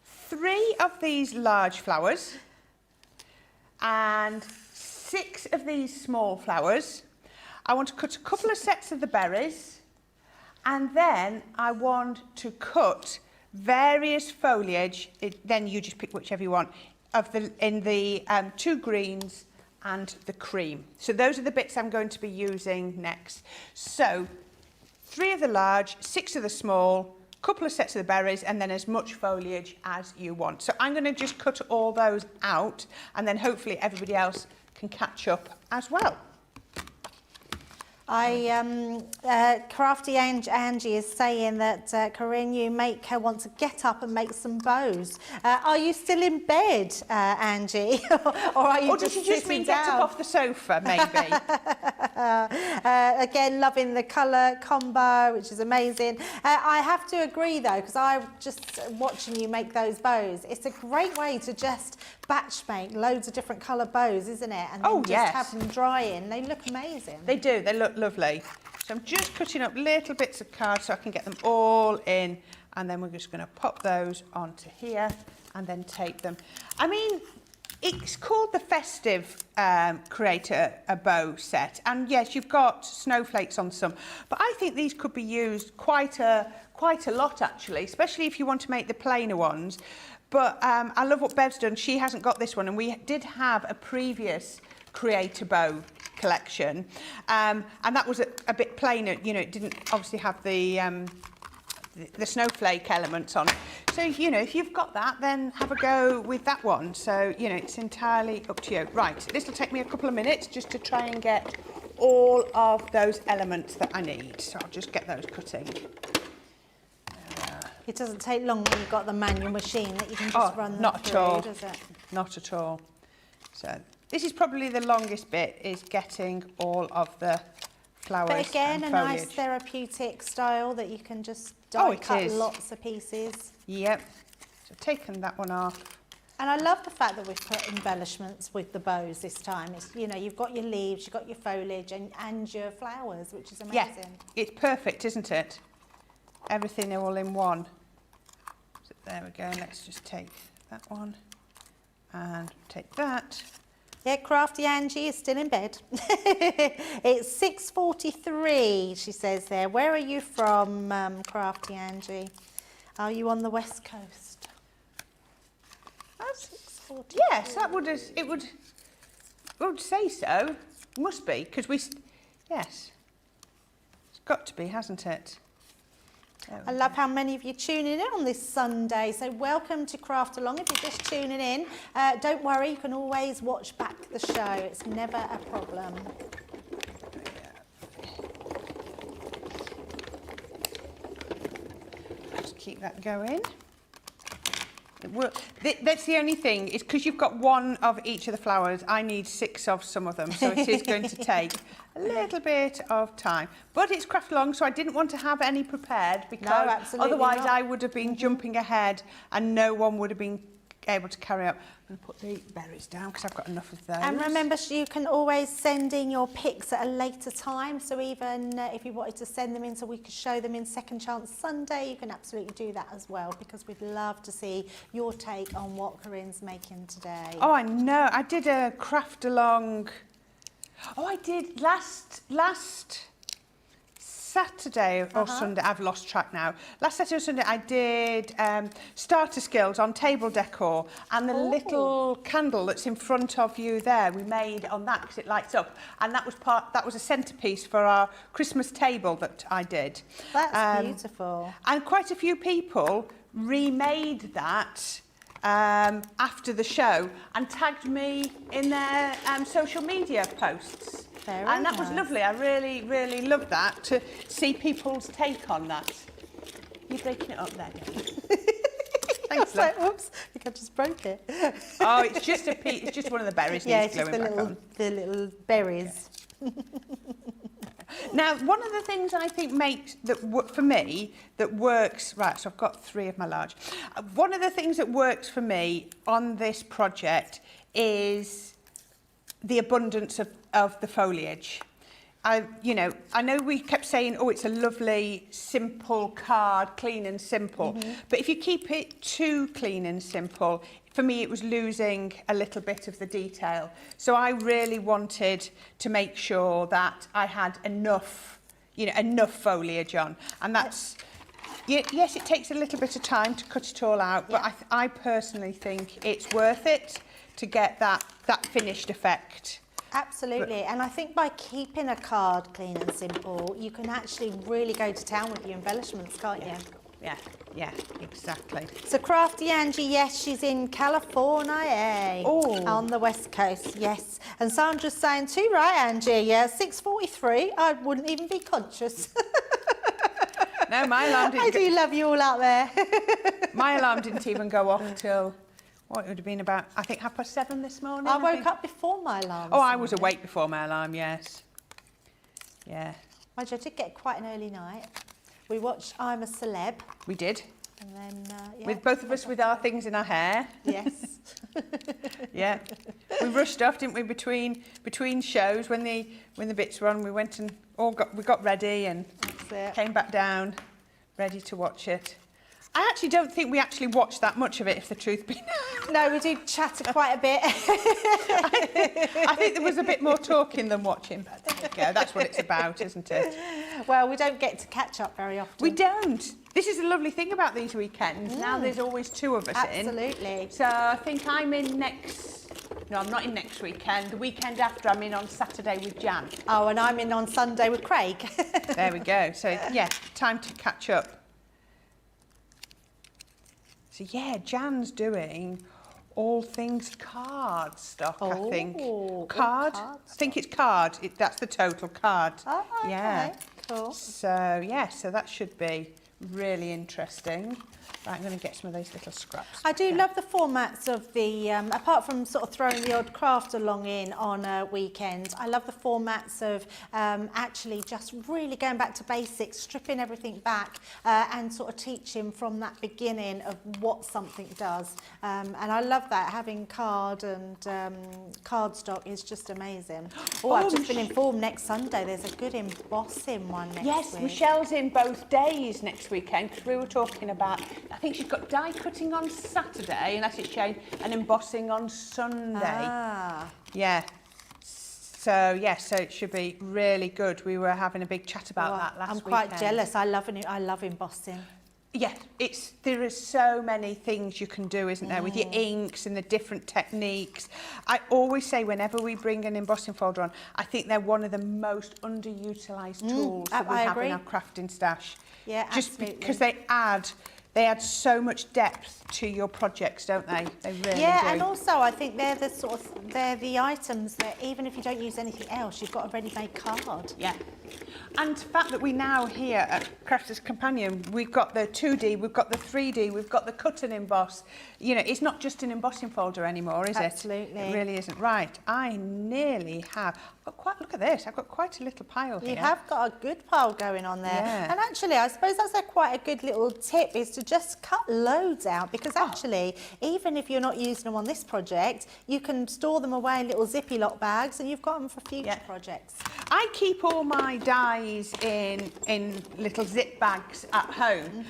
B: 3 of these large flowers and 6 of these small flowers. I want to cut a couple of sets of the berries, and then I want to cut various foliage, then you just pick whichever you want, in the 2 greens and the cream. So those are the bits I'm going to be using next. So 3 of the large, 6 of the small, couple of sets of the berries, and then as much foliage as you want. So I'm going to just cut all those out, and then hopefully everybody else can catch up as well.
A: Crafty Angie is saying that Corrine, you make her want to get up and make some bows. Are you still in bed, Angie, or are you
B: or
A: just
B: did you just mean
A: sitting
B: get
A: down?
B: up off the sofa, maybe?
A: Again, loving the colour combo, which is amazing. I have to agree though, because I'm just watching you make those bows. It's a great way to just batch make loads of different colour bows, isn't it? And then just have them dry in. They look amazing.
B: They do, they look lovely. So I'm just cutting up little bits of card so I can get them all in, and then we're just going to pop those onto here and then tape them. I mean, it's called the Festive Create a Bow set, and yes, you've got snowflakes on some, but I think these could be used quite a lot actually, especially if you want to make the plainer ones. But I love what Bev's done. She hasn't got this one, and we did have a previous Create a Bow collection, and that was a bit plainer. It didn't obviously have the snowflake elements on it. So, if you've got that, then have a go with that one. So, it's entirely up to you. Right, this will take me a couple of minutes just to try and get all of those elements that I need. So I'll just get those cutting.
A: It doesn't take long when you've got the manual machine that you can just run them through, does it?
B: Not at all. So this is probably the longest bit, is getting all of the flowers.
A: But again,
B: and
A: a
B: foliage.
A: nice therapeutic style that you can just cut lots of pieces.
B: Yep. So taking that one off.
A: And I love the fact that we've put embellishments with the bows this time. It's, you've got your leaves, you've got your foliage and your flowers, which is amazing.
B: Yeah, it's perfect, isn't it? Everything all in one. So there we go. Let's just take that one and take that.
A: Yeah, Crafty Angie is still in bed. It's 6:43, she says there. Where are you from, Crafty Angie? Are you on the West Coast?
B: That's
A: 6:43.
B: yes, that would it would say so. Must be, because yes, it's got to be, hasn't it?
A: I love how many of you tuning in on this Sunday. So welcome to Craft Along. If you're just tuning in, don't worry, you can always watch back the show. It's never a problem.
B: Just keep that going. That's the only thing, is because you've got one of each of the flowers, I need 6 of some of them, so it is going to take a little bit of time. But it's Craft Along, so I didn't want to have any prepared, because otherwise I would have been jumping ahead and no one would have been able to carry out. I'm going to put the berries down because I've got enough of those.
A: And remember, you can always send in your pics at a later time. So even if you wanted to send them in so we could show them in Second Chance Sunday, you can absolutely do that as well, because we'd love to see your take on what Corrine's making today.
B: Oh, I know. I did a Craft Along. Oh, I did last Saturday or Sunday. I've lost track now. Last Saturday or Sunday, I did starter skills on table decor, and the little candle that's in front of you there, we made on that because it lights up, and that was a centerpiece for our Christmas table that I did.
A: That's beautiful.
B: And quite a few people remade that after the show and tagged me in their social media posts. And that was lovely. I really, really loved that, to see people's take on that. You're breaking it up there, Debbie. Thanks, love.
A: Oops, I think I just broke it.
B: Oh, it's just it's just one of the berries.
A: Yeah,
B: needs
A: it's just the little berries.
B: Yeah. Now, one of the things I think makes for me that works, right, so I've got 3 of my large. One of the things that works for me on this project is the abundance of the foliage. I know we kept saying, oh, it's a lovely, simple card, clean and simple. But if you keep it too clean and simple, for me, it was losing a little bit of the detail. So I really wanted to make sure that I had enough foliage on. And that's, yes, it takes a little bit of time to cut it all out, but I personally think it's worth it to get that finished effect.
A: Absolutely, and I think by keeping a card clean and simple, you can actually really go to town with your embellishments, can't you?
B: Yeah, exactly.
A: So Crafty Angie, yes, she's in California, on the West Coast, yes. And Sandra's saying too, right, Angie? Yeah, 6:43. I wouldn't even be conscious.
B: No, my alarm didn't.
A: I do love you all out there.
B: My alarm didn't even go off till. What, it would have been about, I think, 7:30 this morning.
A: I woke up before my alarm.
B: Oh, I was awake before my alarm, yes. Yeah.
A: I did get quite an early night. We watched I'm a Celeb.
B: We did.
A: And then,
B: with both of us with our things in our hair.
A: Yes.
B: Yeah. We rushed off, didn't we, between shows when the bits were on. We went and we got ready and came back down, ready to watch it. I actually don't think we actually watched that much of it, if the truth be known.
A: No, we did chatter quite a bit.
B: I think there was a bit more talking than watching, but there you go. That's what it's about, isn't it?
A: Well, we don't get to catch up very often.
B: We don't. This is the lovely thing about these weekends. Now there's always 2 of us in.
A: Absolutely.
B: So I think I'm in No, I'm not in next weekend. The weekend after, I'm in on Saturday with Jan.
A: Oh, and I'm in on Sunday with Craig.
B: There we go. So, yeah, time to catch up. So, yeah, Jan's doing all things card stock, I think. Card? I think it's card. That's the total card.
A: Oh, okay.
B: Yeah.
A: Cool.
B: So, yeah, so that should be really interesting. Right, I'm going to get some of those little scraps.
A: I do love the formats of the, apart from sort of throwing the odd craft along in on a weekend, I love the formats of actually just really going back to basics, stripping everything back and sort of teaching from that beginning of what something does. And I love that, having card and cardstock is just amazing. Oh, I've just been informed next Sunday there's a good embossing one next week.
B: Yes, Michelle's in both days next weekend, because we were talking about, I think she's got die cutting on Saturday, unless it's shade, and embossing on Sunday.
A: Ah.
B: Yeah. So, yeah, so it should be really good. We were having a big chat about that last weekend.
A: I'm quite jealous. I love embossing.
B: Yes, there are so many things you can do, isn't there, with your inks and the different techniques. I always say whenever we bring an embossing folder on, I think they're one of the most underutilised tools that we have in our crafting stash.
A: Yeah,
B: just
A: absolutely.
B: because they add so much depth to your projects, don't they? They really do.
A: Yeah, and also I think they're the items that even if you don't use anything else, you've got a ready-made card.
B: Yeah. And the fact that we now here at Crafters Companion, we've got the 2D, we've got the 3D, we've got the cut and emboss. You know, it's not just an embossing folder anymore, is it?
A: Absolutely.
B: It really isn't. Right, I nearly have. Look at this, I've got quite a little pile here.
A: You have got a good pile going on there.
B: Yeah.
A: And actually, I suppose that's quite a good little tip, is to just cut loads out, because actually, even if you're not using them on this project, you can store them away in little zippy lock bags and you've got them for future projects.
B: I keep all my dies in little zip bags at home,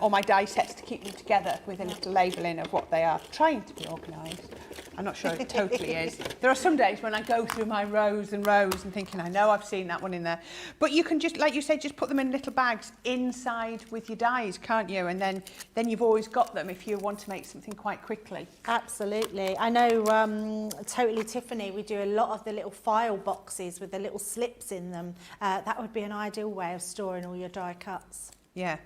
B: or my die sets to keep them together with a little labelling of what they are. Trying to be organised. I'm not sure it totally is. There are some days when I go through my rows and rows and thinking, I know I've seen that one in there. But you can just, like you say, just put them in little bags inside with your dies, can't you? And then you've always got them if you want to make something quite quickly.
A: Absolutely. I know Totally Tiffany, we do a lot of the little file boxes with the little slips in them. That would be an ideal way of storing all your die cuts.
B: Yeah.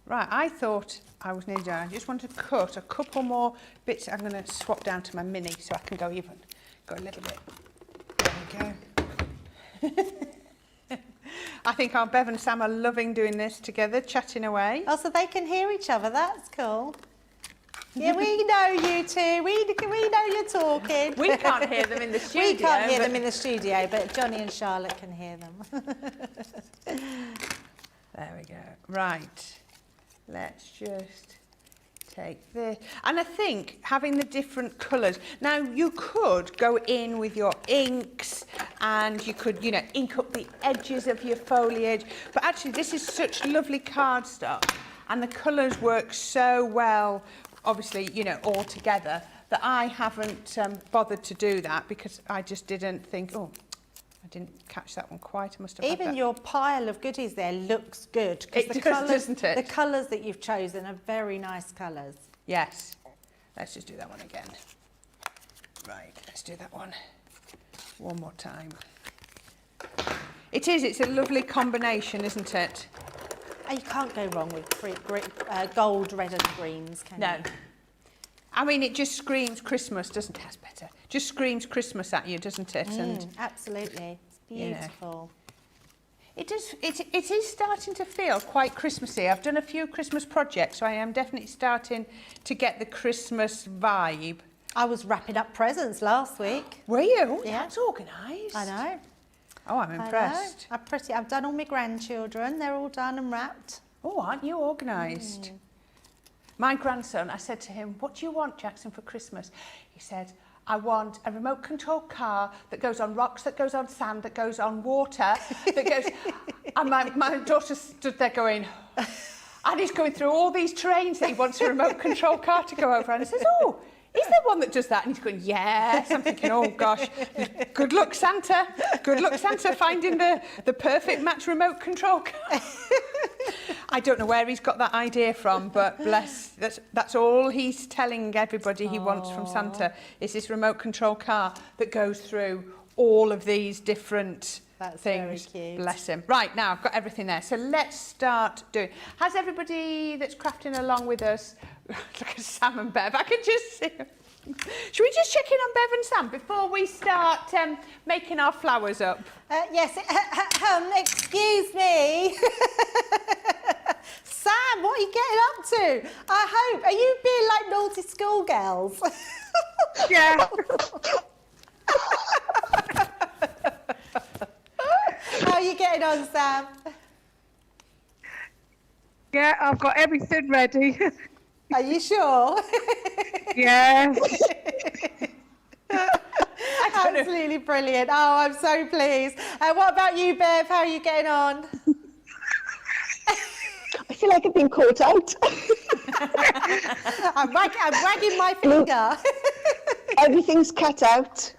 B: Right, I thought I was nearly done. I just want to cut a couple more bits. I'm going to swap down to my mini so I can go a little bit. There we go. I think our Bev and Sam are loving doing this together, chatting away.
A: Oh, so they can hear each other. That's cool. Yeah, we know you two. We know you're talking.
B: We can't hear them in the studio.
A: We can't hear them in the studio, but Johnny and Charlotte can hear them.
B: There we go. Right. Let's just take this. And I think having the different colours. Now, you could go in with your inks and you could, ink up the edges of your foliage. But actually, this is such lovely cardstock and the colours work so well, obviously, all together, that I haven't bothered to do that because I just didn't think, I didn't catch that one quite. I must have
A: Even your pile of goodies there looks good.
B: It does, doesn't it?
A: The colours that you've chosen are very nice colours.
B: Yes. Let's just do that one again. Right, let's do that one more time. It's a lovely combination, isn't it?
A: You can't go wrong with gold, red and greens, can you?
B: No. I mean, it just screams Christmas, doesn't it? That's better. Just screams Christmas at you, doesn't it? And
A: absolutely. It's beautiful.
B: It does. It is starting to feel quite Christmassy. I've done a few Christmas projects, so I am definitely starting to get the Christmas vibe.
A: I was wrapping up presents last week.
B: Were you? Oh,
A: Yeah.
B: That's organised.
A: I know.
B: Oh, I'm impressed.
A: I've done all my grandchildren. They're all done and wrapped.
B: Oh, aren't you organised? My grandson, I said to him, what do you want, Jackson, for Christmas? He said, I want a remote control car that goes on rocks, that goes on sand, that goes on water, that goes... And my daughter stood there going... And he's going through all these terrains that he wants a remote control car to go over. And I says, oh, is there one that does that? And he's going, yes. I'm thinking, oh, gosh, good luck, Santa. Good luck, Santa, finding the perfect match remote control car. I don't know where he's got that idea from, but bless, that's all he's telling everybody he wants from Santa is this remote control car that goes through all of these different things.
A: Very cute.
B: Bless him. Right, now I've got everything there. So let's start doing. Has everybody that's crafting along with us, look at Sam and Bev, I can just see them. Should we just check in on Bev and Sam before we start making our flowers up?
A: Yes, excuse me. Sam, what are you getting up to? I hope, are you being like naughty schoolgirls?
C: Yeah.
A: How are you getting on, Sam?
C: Yeah, I've got everything ready.
A: Are you sure?
C: Yeah.
A: Absolutely brilliant. Oh, I'm so pleased. What about you, Bev? How are you getting on?
D: I feel like I've been caught out.
A: I'm wagging my finger.
D: Everything's cut out,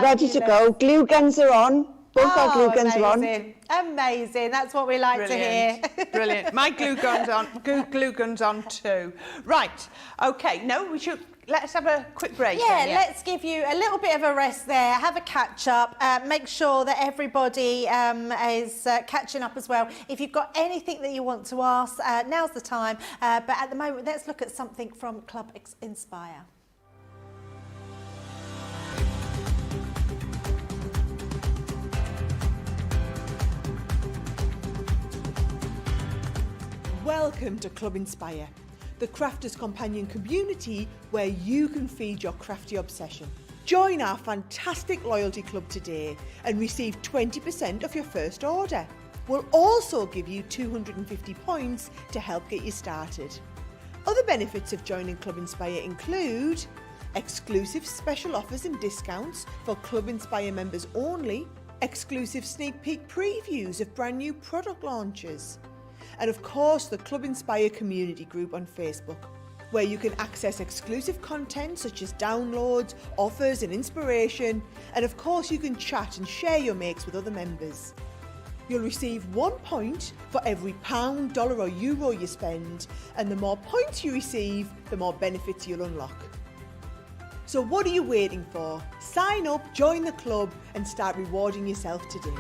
D: ready to go. Glue guns are on. Both our glue guns are on.
A: Amazing. That's what we like to hear.
B: Brilliant. My glue gun's on too. Right. Okay. No, let's have a quick break.
A: Yeah, let's give you a little bit of a rest there. Have a catch up. Make sure that everybody is catching up as well. If you've got anything that you want to ask, now's the time. But at the moment, let's look at something from Club Inspire.
E: Welcome to Club Inspire, the crafters' companion community where you can feed your crafty obsession. Join our fantastic loyalty club today and receive 20% off your first order. We'll also give you 250 points to help get you started. Other benefits of joining Club Inspire include exclusive special offers and discounts for Club Inspire members only, exclusive sneak peek previews of brand new product launches, and of course the Club Inspire community group on Facebook, where you can access exclusive content such as downloads, offers and inspiration, and of course you can chat and share your makes with other members. You'll receive 1 point for every £1, dollar or euro you spend, and the more points you receive, the more benefits you'll unlock. So what are you waiting for? Sign up, join the club and start rewarding yourself today.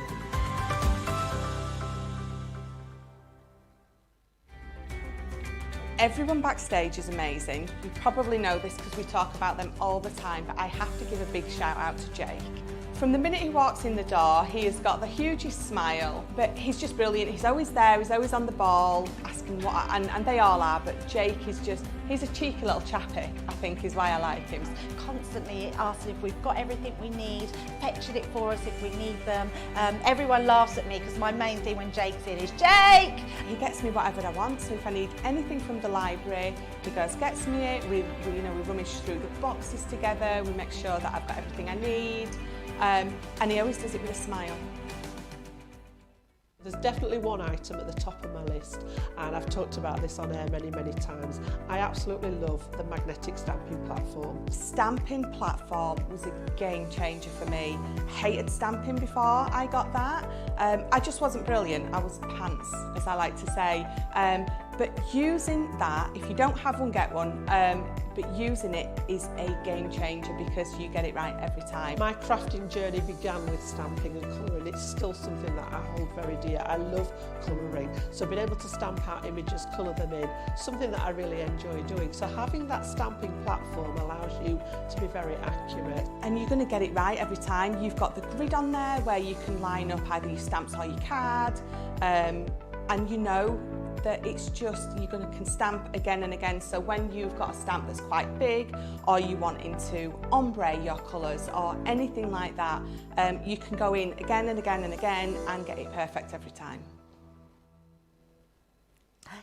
F: Everyone backstage is amazing. You probably know this because we talk about them all the time, but I have to give a big shout out to Jake. From the minute he walks in the door, he has got the hugest smile, but he's just brilliant. He's always there, he's always on the ball, asking what, and they all are, but Jake is just, he's a cheeky little chappy, I think is why I like him.
A: Constantly asking if we've got everything we need, fetching it for us if we need them. Everyone laughs at me because my main thing when Jake's in is, Jake!
F: He gets me whatever I want, so if I need anything from the library, he goes, gets me it, we rummage through the boxes together, we make sure that I've got everything I need. And he always does it with a smile.
G: There's definitely one item at the top of my list, and I've talked about this on air many times. I absolutely love the magnetic stamping platform.
F: Stamping platform was a game changer for me. Hated stamping before I got that. I just wasn't brilliant. I was pants, as I like to say. But using that, if you don't have one, get one. But using it is a game changer because you get it right every time.
G: My crafting journey began with stamping and colouring. It's still something that I hold very dear. I love colouring. So being able to stamp out images, colour them in, something that I really enjoy doing. So having that stamping platform allows you to be very accurate.
F: And you're going to get it right every time. You've got the grid on there where you can line up either your stamps or your card. And you know that it's just, can stamp again and again. So when you've got a stamp that's quite big, or you wanting to ombre your colours or anything like that, you can go in again and again and again and get it perfect every time.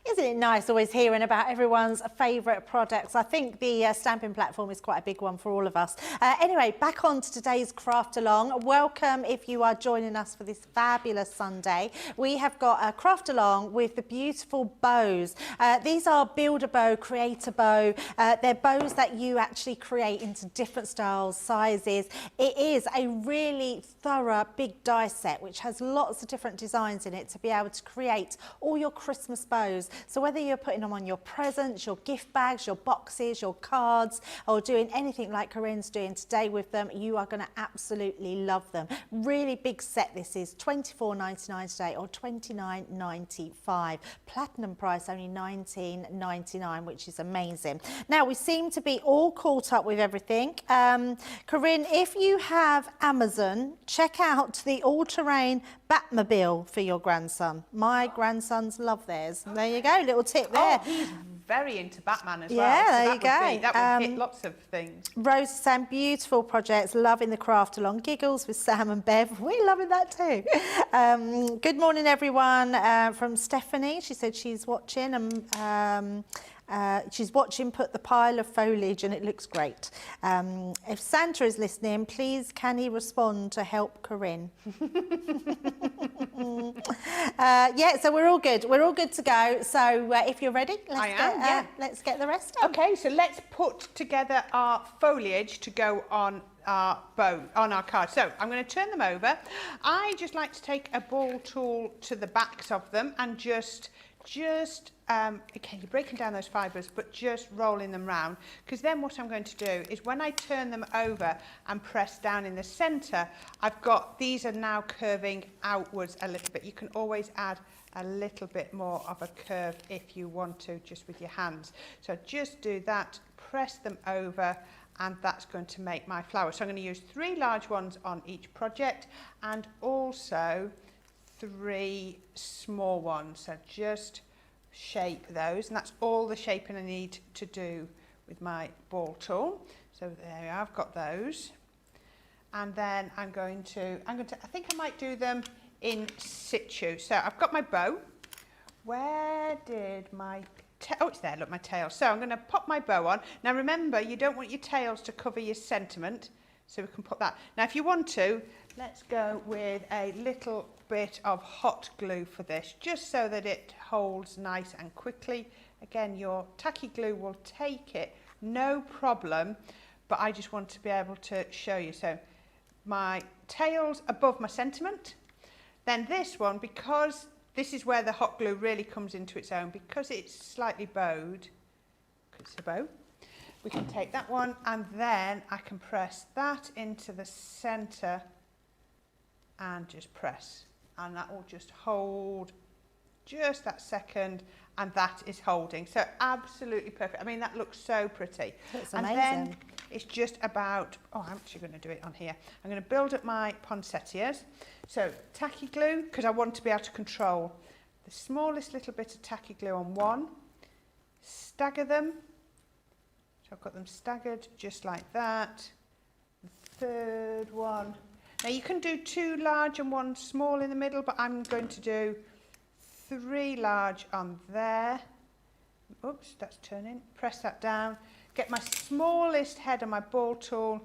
A: Isn't it nice always hearing about everyone's favourite products? I think the stamping platform is quite a big one for all of us. Anyway, back on to today's craft along. Welcome if you are joining us for this fabulous Sunday. We have got a craft along with the beautiful bows. These are build a bow, create a bow. They're bows that you actually create into different styles, sizes. It is a really thorough big die set which has lots of different designs in it to be able to create all your Christmas bows. So whether you're putting them on your presents, your gift bags, your boxes, your cards, or doing anything like Corinne's doing today with them, you are going to absolutely love them. Really big set this is, $24.99 today or $29.95. Platinum price only $19.99, which is amazing. Now we seem to be all caught up with everything. Corinne, if you have Amazon, check out the all-terrain Batmobile for your grandson. My grandsons love theirs. There you go, little tip there.
B: Oh, he's very into Batman as well.
A: Yeah,
B: so
A: there you go.
B: That would hit lots of things.
A: Rose is saying beautiful projects, loving the craft along. Giggles with Sam and Bev, we're loving that too. Good morning everyone, from Stephanie. She said she's watching and she's watching Put the Pile of Foliage and it looks great. If Santa is listening, please can he respond to help Corinne? Yeah, so we're all good. We're all good to go. So if you're ready, let's get the rest done.
B: Okay, so let's put together our foliage to go on our bow, on our card. So I'm going to turn them over. I just like to take a ball tool to the backs of them and just okay, you're breaking down those fibres, but just rolling them round, because then what I'm going to do is when I turn them over and press down in the centre, I've got, these are now curving outwards a little bit. You can always add a little bit more of a curve if you want to, just with your hands. So just do that, press them over, and that's going to make my flower. So I'm going to use 3 large ones on each project and also 3 small ones. So just shape those, and that's all the shaping I need to do with my ball tool. So there we are, I've got those. And then I'm going to, I think I might do them in situ. So I've got my bow. Where did my oh, it's there, look, my tail. So I'm going to pop my bow on. Now remember, you don't want your tails to cover your sentiment, so we can put that. Now if you want to, let's go with a little bit of hot glue for this, just so that it holds nice and quickly. Again, your tacky glue will take it, no problem, but I just want to be able to show you. So my tail's above my sentiment. Then this one, because this is where the hot glue really comes into its own, because it's slightly bowed, because it's a bow, we can take that one and then I can press that into the centre and just press, and that will just hold just that second, and that is holding. So absolutely perfect. I mean, that looks so pretty.
A: That's
B: and
A: amazing.
B: Then it's just about, oh, I'm actually going to do it on here. I'm going to build up my poinsettias. So tacky glue, because I want to be able to control the smallest little bit of tacky glue on one, stagger them. So I've got them staggered just like that. The third one. Now you can do 2 large and 1 small in the middle, but I'm going to do 3 large on there. Oops, that's turning. Press that down. Get my smallest head on my ball tool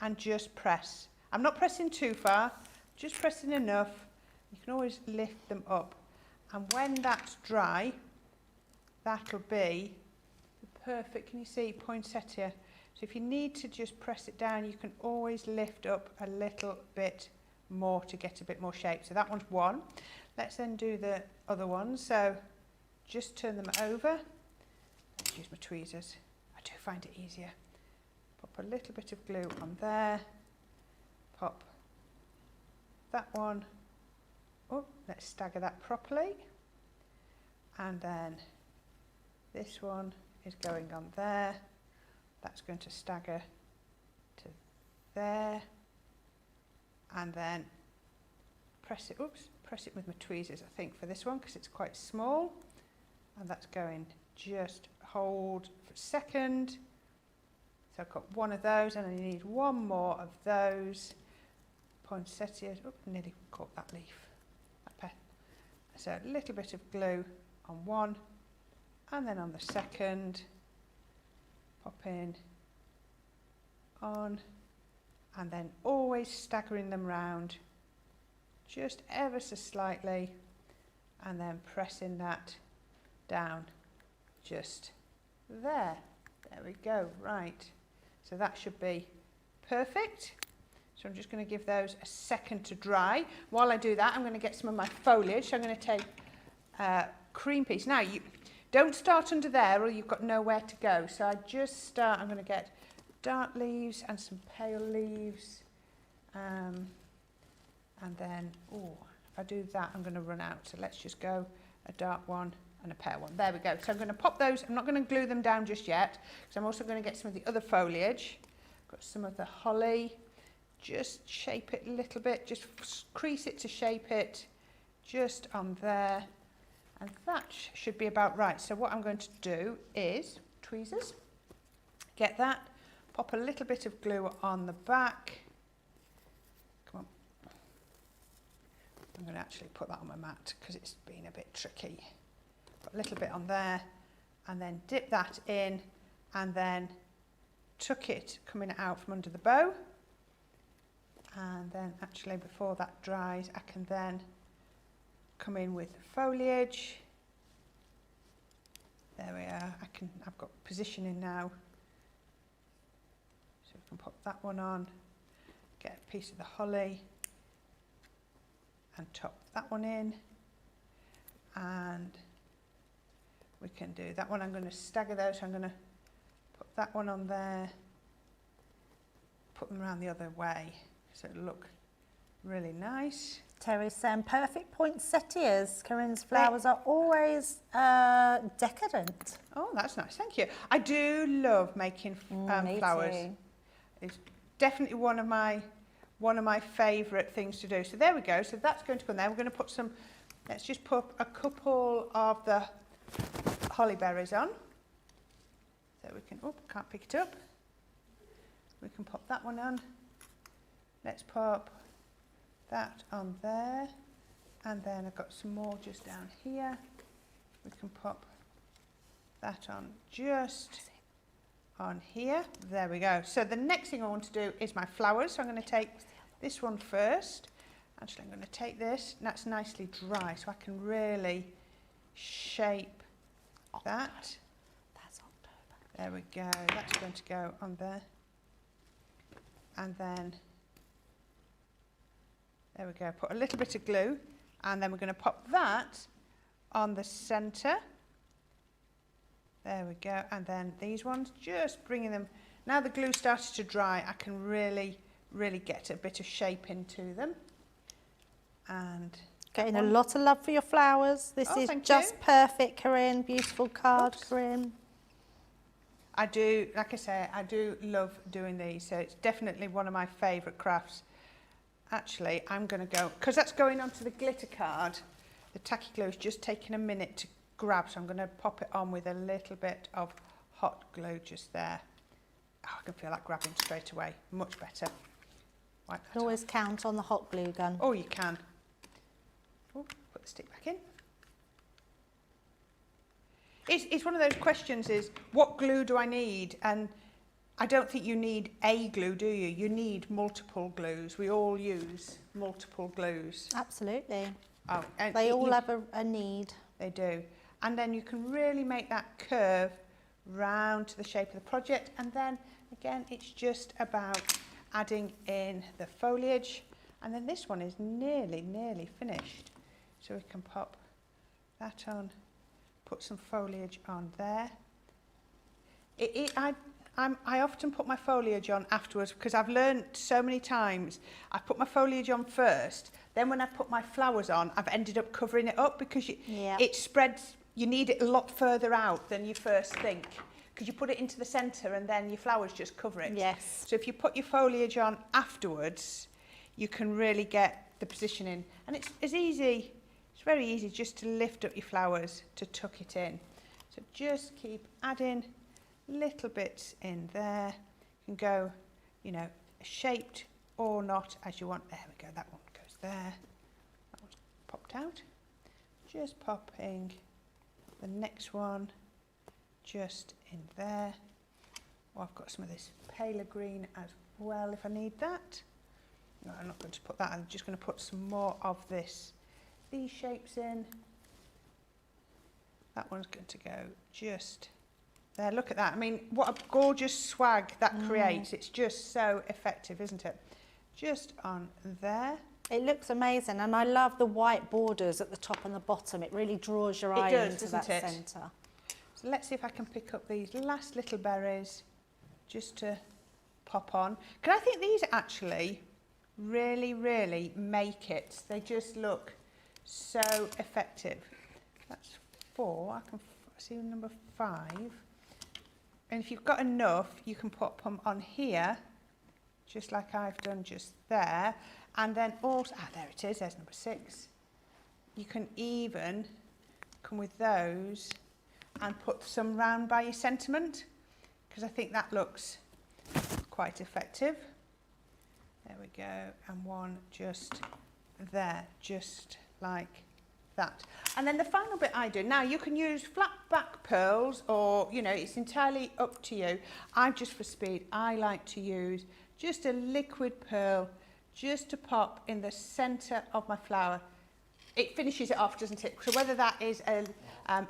B: and just press. I'm not pressing too far, just pressing enough. You can always lift them up. And when that's dry, that'll be the perfect, can you see, poinsettia. So if you need to just press it down, you can always lift up a little bit more to get a bit more shape. So that one's 1. Let's then do the other ones. So just turn them over. Let's use my tweezers. I do find it easier. Pop a little bit of glue on there. Pop that one. Oh, let's stagger that properly. And then this one is going on there. That's going to stagger to there. And then press it, press it with my tweezers, I think, for this one, because it's quite small. And that's going, just hold for a second. So I've got one of those, and I need 1 more of those poinsettias. Oh, nearly caught that leaf. So a little bit of glue on one, and then on the second, pop in, on, and then always staggering them round, just ever so slightly, and then pressing that down, just there. There we go, right. So that should be perfect. So I'm just going to give those a second to dry. While I do that, I'm going to get some of my foliage. So I'm going to take cream piece. Now, you don't start under there or you've got nowhere to go. So I just start, I'm going to get dark leaves and some pale leaves. And then, oh, if I do that, I'm going to run out. So let's just go a dark one and a pale one. There we go. So I'm going to pop those. I'm not going to glue them down just yet, because I'm also going to get some of the other foliage. Got some of the holly. Just shape it a little bit, just crease it to shape it, just on there, and that should be about right. So what I'm going to do is tweezers, get that, pop a little bit of glue on the back. Come on, I'm going to actually put that on my mat because it's been a bit tricky. Put a little bit on there, and then dip that in, and then tuck it coming out from under the bow. And then actually before that dries, I can then come in with the foliage. There we are. I've got positioning now. So we can pop that one on, get a piece of the holly and top that one in. And we can do that one. I'm going to stagger those. I'm going to put that one on there, put them around the other way so it'll look really nice.
A: Terry's saying perfect poinsettias. Corinne's flowers are always decadent.
B: Oh, that's nice. Thank you. I do love making flowers.
A: Too.
B: It's definitely one of my favourite things to do. So there we go. So that's going to go in there. We're going to put some. Let's just put a couple of the holly berries on. So we can. Oh, can't pick it up. We can pop that one on. Let's pop that on there, and then I've got some more just down here. We can pop that on just on here. There we go. So the next thing I want to do is my flowers. So I'm going to take this one first. Actually, I'm going to take this, and that's nicely dry, so I can really shape that.
A: That's October.
B: There we go. That's going to go on there. And then there we go, put a little bit of glue, and then we're going to pop that on the centre. There we go, and then these ones, just bringing them. Now the glue started to dry, I can really get a bit of shape into them. And
A: getting a lot of love for your flowers. This is just perfect, Corinne. Beautiful card, Corinne.
B: I do, like I say, I do love doing these, so it's definitely one of my favourite crafts. Actually, I'm going to go, because that's going onto the glitter card, the tacky glue is just taking a minute to grab, so I'm going to pop it on with a little bit of hot glue just there. Oh, I can feel that grabbing straight away, much better. Wipe that
A: Always count on the hot glue gun.
B: Oh, you can. Oh, put the stick back in. It's one of those questions is, what glue do I need? And I don't think you need a glue, do you? You need multiple glues. We all use multiple glues.
A: Absolutely.
B: Oh, and
A: They all have a need.
B: They do. And then you can really make that curve round to the shape of the project. And then, again, it's just about adding in the foliage. And then this one is nearly finished. So we can pop that on, put some foliage on there. I often put my foliage on afterwards because I've learned so many times I put my foliage on first, then when I put my flowers on I've ended up covering it up because it spreads, you need it a lot further out than you first think because you put it into the centre and then your flowers just cover it.
A: Yes.
B: So if you put your foliage on afterwards you can really get the positioning, and it's easy, it's very easy just to lift up your flowers to tuck it in. So just keep adding little bits in there. You can go, you know, shaped or not as you want. There we go, that one goes there. That one's popped out. Just popping the next one just in there. Oh, I've got some of this paler green as well if I need that. No, I'm not going to put that, I'm just going to put some more of these shapes in. That one's going to go just there. Look at that. I mean, what a gorgeous swag that creates. It's just so effective, isn't it? Just on there.
A: It looks amazing, and I love the white borders at the top and the bottom. It really draws your eye into that centre.
B: So let's see if I can pick up these last little berries just to pop on. Because I think these actually really make it. They just look so effective. That's 4. I can see number 5. And if you've got enough, you can pop them on here, just like I've done just there. And then also, there it is, there's number 6. You can even come with those and put some round by your sentiment, because I think that looks quite effective. There we go, and one just there, just like that. And then the final bit I do, now you can use flat back pearls or, you know, it's entirely up to you. Just for speed, I like to use just a liquid pearl just to pop in the centre of my flower. it finishes it off, doesn't it? So whether that is a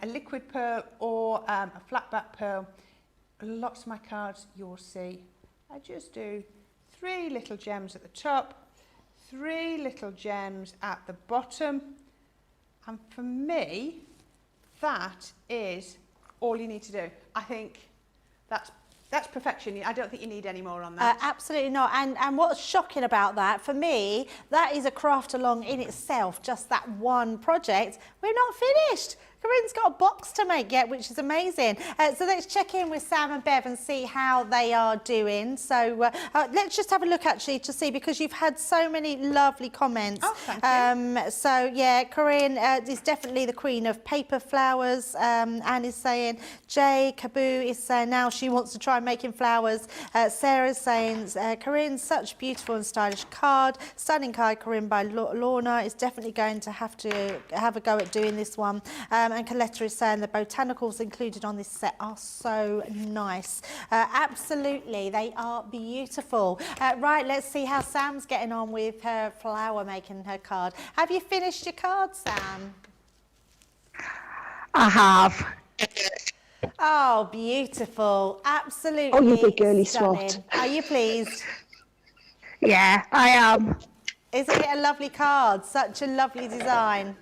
B: liquid pearl or a flat back pearl, lots of my cards you'll see I just do 3 little gems at the top, 3 little gems at the bottom, and for me that is all you need to do. I think that's perfection. I don't think you need any more on that.
A: Absolutely not. And what's shocking about that, for me, that is a craft along in itself, just that one project. We're not finished. Corinne's got a box to make yet, which is amazing. So let's check in with Sam and Bev and see how they are doing. So let's just have a look actually to see, because you've had so many lovely comments.
B: Oh, thank you.
A: So yeah, Corinne is definitely the queen of paper flowers. Anne is saying, Jay Kaboo is saying now she wants to try making flowers. Sarah's saying, Corinne, such beautiful and stylish card. Stunning card, Corinne, by Lorna, is definitely going to have a go at doing this one. And Coletta is saying the botanicals included on this set are so nice. Absolutely, they are beautiful. Right, let's see how Sam's getting on with her flower making her card. Have you finished your card, Sam?
C: I have.
A: Oh, beautiful. Absolutely.
D: Oh, you big girly
A: stunning.
D: swat.
A: Are you pleased?
C: Yeah, I am.
A: Isn't it a lovely card? Such a lovely design.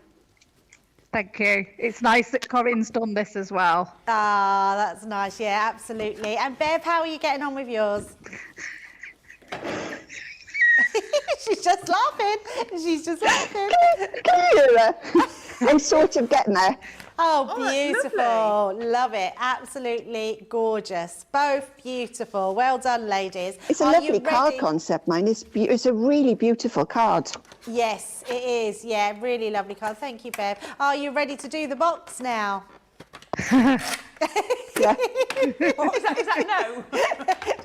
C: Thank you. It's nice that Corinne's done this as well.
A: Ah, that's nice. Yeah, absolutely. And Bev, how are you getting on with yours? She's just laughing. She's just laughing.
D: Can you hear her? I'm sort of getting there.
A: Oh,
B: Oh, that's
A: beautiful. Love it. Absolutely gorgeous. Both beautiful. Well done, ladies.
D: It's a
A: Are you
D: lovely card
A: ready?
D: concept, mine. It's a really beautiful card.
A: Yes, it is. Yeah, really lovely card. Thank you, Bev. Are you ready to do the box now?
D: Yeah.
B: What was that? Is that no?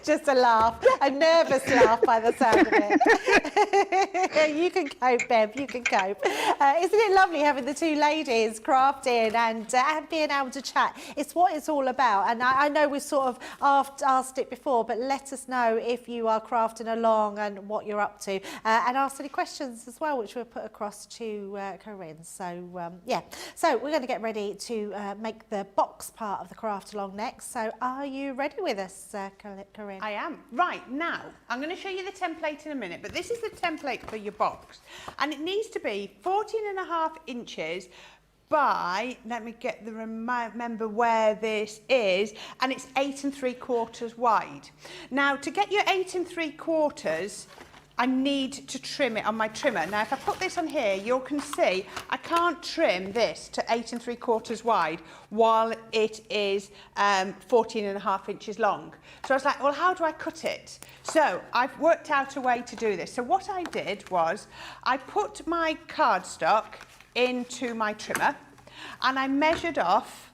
A: Just a laugh, a nervous laugh by the sound of it. You can cope, Bev, you can cope. Isn't it lovely having the two ladies crafting and being able to chat? It's what it's all about. And I know we've sort of asked it before, but let us know if you are crafting along and what you're up to. And ask any questions as well, which we'll put across to Corinne. So, yeah. So we're going to get ready to make the box part of the craft along next. So are you ready with us, Corinne?
B: I am. Right, now, I'm going to show you the template in a minute, but this is the template for your box. And it needs to be 14.5 inches by, let me get the remember where this is, and it's 8 3/4 wide. Now, to get your 8 3/4, I need to trim it on my trimmer. Now, if I put this on here, you can see I can't trim this to 8 3/4 wide while it is 14.5 inches long. So I was like, well, how do I cut it? So I've worked out a way to do this. So what I did was I put my cardstock into my trimmer and I measured off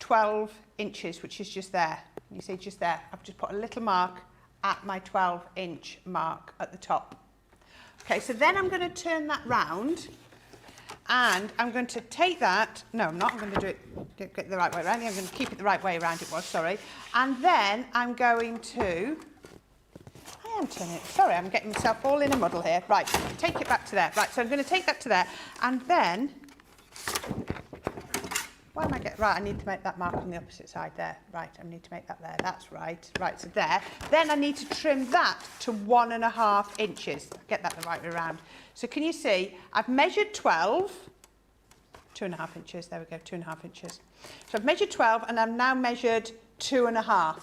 B: 12 inches, which is just there. You see, just there. I've just put a little mark at my 12-inch mark at the top. Okay, so then I'm going to turn that round and I'm going to take that, no I'm not, I'm going to do it, get the right way around, I'm going to keep it the right way around it was, sorry, and then I'm going to, I am turning it, sorry I'm getting myself all in a muddle here, right, take it back to there, right, so I'm going to take that to there, and then, why am I getting, right, I need to make that mark on the opposite side there, right, I need to make that there, that's right, right, so there, then I need to trim that to 1.5 inches, get that the right way around. So can you see, I've measured 12, 2.5 inches, there we go, 2.5 inches. So I've measured 12 and I've now measured 2.5.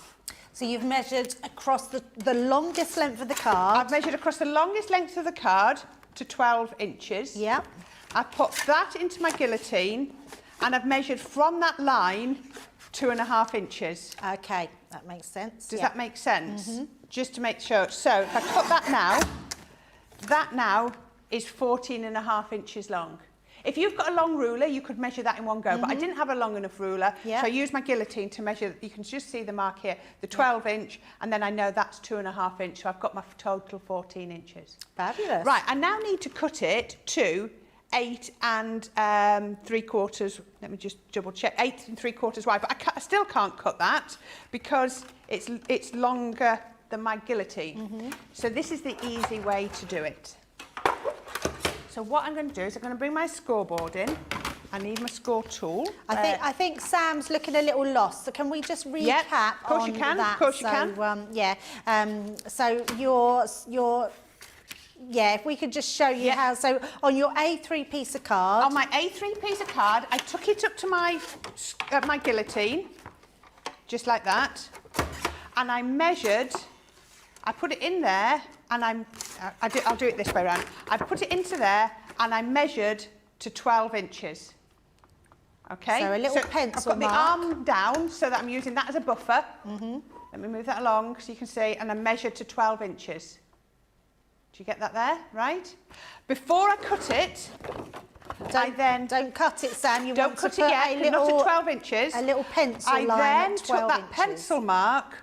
A: So you've measured across the longest length of the card.
B: I've measured across the longest length of the card to 12 inches.
A: Yep.
B: I've put that into my guillotine and I've measured from that line 2.5 inches.
A: Okay, that makes sense.
B: Does that make sense? Just to make sure. So if I cut that now is 14.5 inches long. If you've got a long ruler, you could measure that in one go, but I didn't have a long enough ruler, so I used my guillotine to measure, you can just see the mark here, the 12 inch, and then I know that's 2.5 inch, so I've got my total 14 inches.
A: Fabulous.
B: Right, I now need to cut it to 8 3/4, let me just double check, 8 3/4 wide, but I still can't cut that because it's longer than my guillotine. So this is the easy way to do it. So what I'm going to do is I'm going to bring my scoreboard in. I need my score tool.
A: I think Sam's looking a little lost. So can we just recap
B: Yep, of course
A: on
B: you can.
A: that?
B: Of course you
A: so,
B: can.
A: Yeah. So if we could just show you
B: Yep.
A: how. So on your A3 piece of card.
B: On my A3 piece of card, I took it up to my guillotine, just like that, and I measured. I put it in there, and I'll do it this way around. I put it into there, and I measured to 12 inches. Okay.
A: So a little pencil
B: I've got
A: mark.
B: the arm down, so that I'm using that as a buffer. Let me move that along so you can see, and I measured to 12 inches. Do you get that there? Right. Before I cut it,
A: Don't cut it, Sam. You
B: don't
A: want
B: cut
A: to
B: it
A: put
B: yet, not at 12 inches.
A: A little pencil
B: I
A: line
B: then
A: at
B: took
A: 12
B: that
A: inches.
B: pencil mark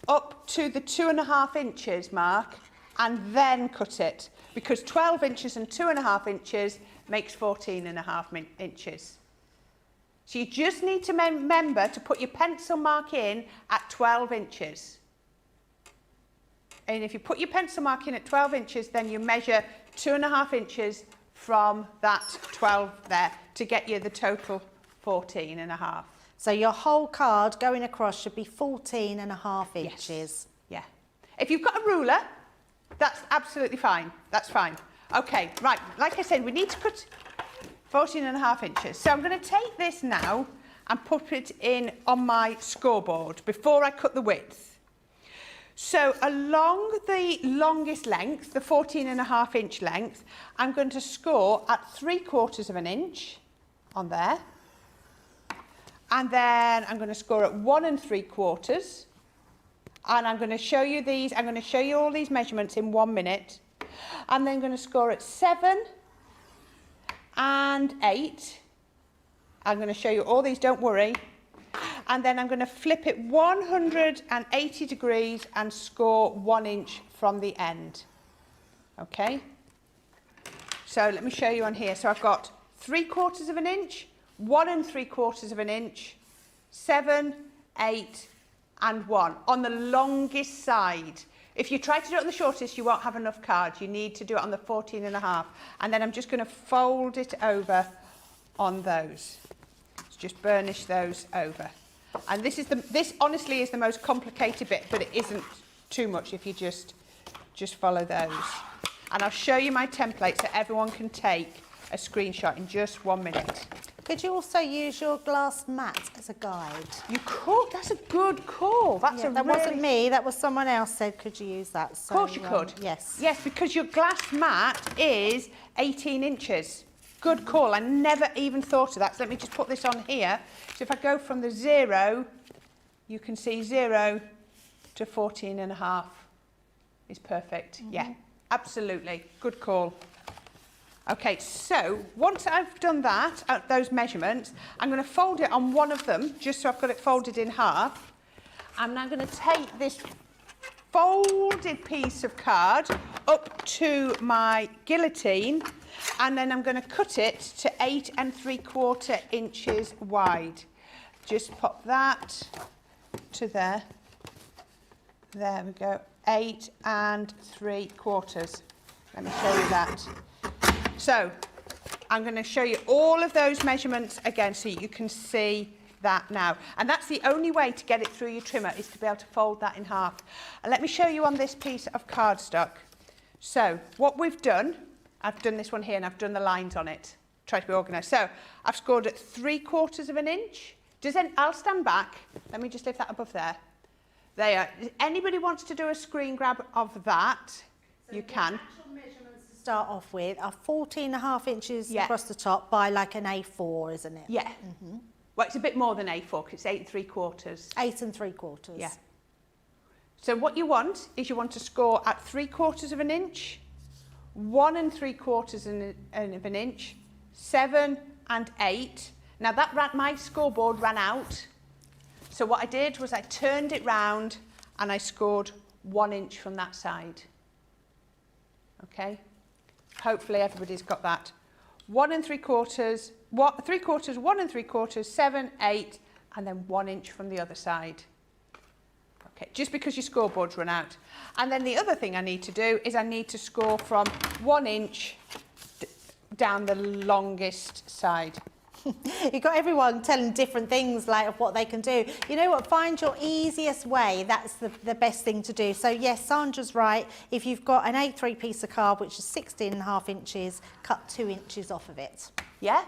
B: up to the 2.5 inches mark and then cut it, because 12 inches and 2.5 inches makes 14.5 inches. So you just need to remember to put your pencil mark in at 12 inches. And if you put your pencil mark in at 12 inches, then you measure 2.5 inches from that 12 there to get you the total 14.5.
A: So your whole card going across should be 14.5 inches.
B: Yeah. If you've got a ruler, that's absolutely fine. That's fine. Okay, right. Like I said, we need to cut 14.5 inches. So I'm going to take this now and put it in on my scoreboard before I cut the width. So along the longest length, the 14.5 inch length, I'm going to score at 3/4 of an inch on there. And then I'm going to score at 1 3/4. And I'm going to show you these. I'm going to show you all these measurements in 1 minute. And then I'm going to score at 7 and 8. I'm going to show you all these, don't worry. And then I'm going to flip it 180 degrees and score 1 inch from the end. Okay? So let me show you on here. So I've got 3/4 of an inch, 1 3/4 of an inch, 7, 8, and 1 on the longest side. If you try to do it on the shortest, you won't have enough cards. You need to do it on the 14.5. And then I'm just going to fold it over on those. Just burnish those over. And this honestly is the most complicated bit, but it isn't too much if you just follow those. And I'll show you my template so everyone can take a screenshot in just 1 minute.
A: Could you also use your glass mat as a guide?
B: You could. That's a good call. That
A: wasn't me. That was someone else said, could you use that? So,
B: of course you could.
A: Yes.
B: Yes, because your glass mat is 18 inches. Good call. I never even thought of that. So let me just put this on here. So if I go from the 0, you can see 0 to 14.5 is perfect. Yeah, absolutely. Good call. Okay, so once I've done that, at those measurements, I'm going to fold it on one of them, just so I've got it folded in half. And I'm going to take this folded piece of card up to my guillotine, and then I'm going to cut it to 8 3/4 inches wide. Just pop that to there. There we go, 8 3/4. Let me show you that. So I'm going to show you all of those measurements again so you can see that now. And that's the only way to get it through your trimmer, is to be able to fold that in half. And let me show you on this piece of cardstock. So what we've done, I've done this one here and I've done the lines on it. Try to be organised. So I've scored at 3/4 of an inch. I'll stand back. Let me just lift that above there. There. If anybody wants to do a screen grab of that, so you can.
A: Start off with are 14.5 inches
B: Yeah.
A: across the top by like an A4, isn't it?
B: Yeah. Well, it's a bit more than A4 because it's 8 3/4.
A: 8 3/4.
B: Yeah. So what you want is you want to score at 3/4 of an inch, 1 3/4 of an inch, 7 and 8. Now my scoreboard ran out. So what I did was I turned it round and I scored 1 inch from that side. Okay. Hopefully everybody's got that. 1 3/4, 3/4, 1 3/4, 7, 8, and then 1 inch from the other side. Okay, just because your scoreboard's run out. And then the other thing I need to do is I need to score from 1 inch down the longest side.
A: You've got everyone telling different things like of what they can do. You know what, find your easiest way. That's the best thing to do. So yes, Sandra's right. If you've got an A3 piece of card, which is 16.5 inches, cut 2 inches off of it.
B: Yeah?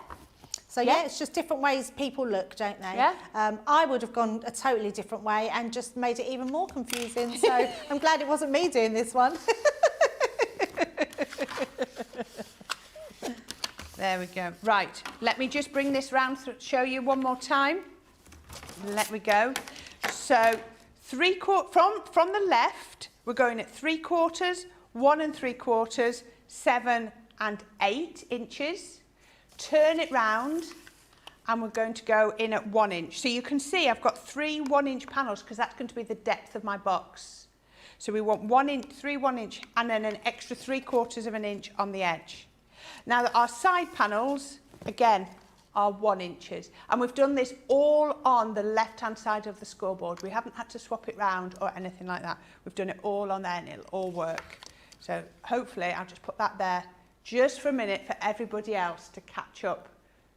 A: So yeah, it's just different ways people look, don't they?
B: Yeah.
A: I would have gone a totally different way and just made it even more confusing. So I'm glad it wasn't me doing this one.
B: There we go. Right, let me just bring this round to show you one more time. Let me go. So from the left, we're going at 3/4, 1 3/4, 7 and 8 inches. Turn it round and we're going to go in at 1 inch. So you can see I've got 3 1-inch panels because that's going to be the depth of my box. So we want 1 inch, 3 1-inch and then an extra 3/4 of an inch on the edge. Now our side panels, again, are 1 inches. And we've done this all on the left-hand side of the scoreboard. We haven't had to swap it round or anything like that. We've done it all on there and it'll all work. So hopefully I'll just put that there just for a minute for everybody else to catch up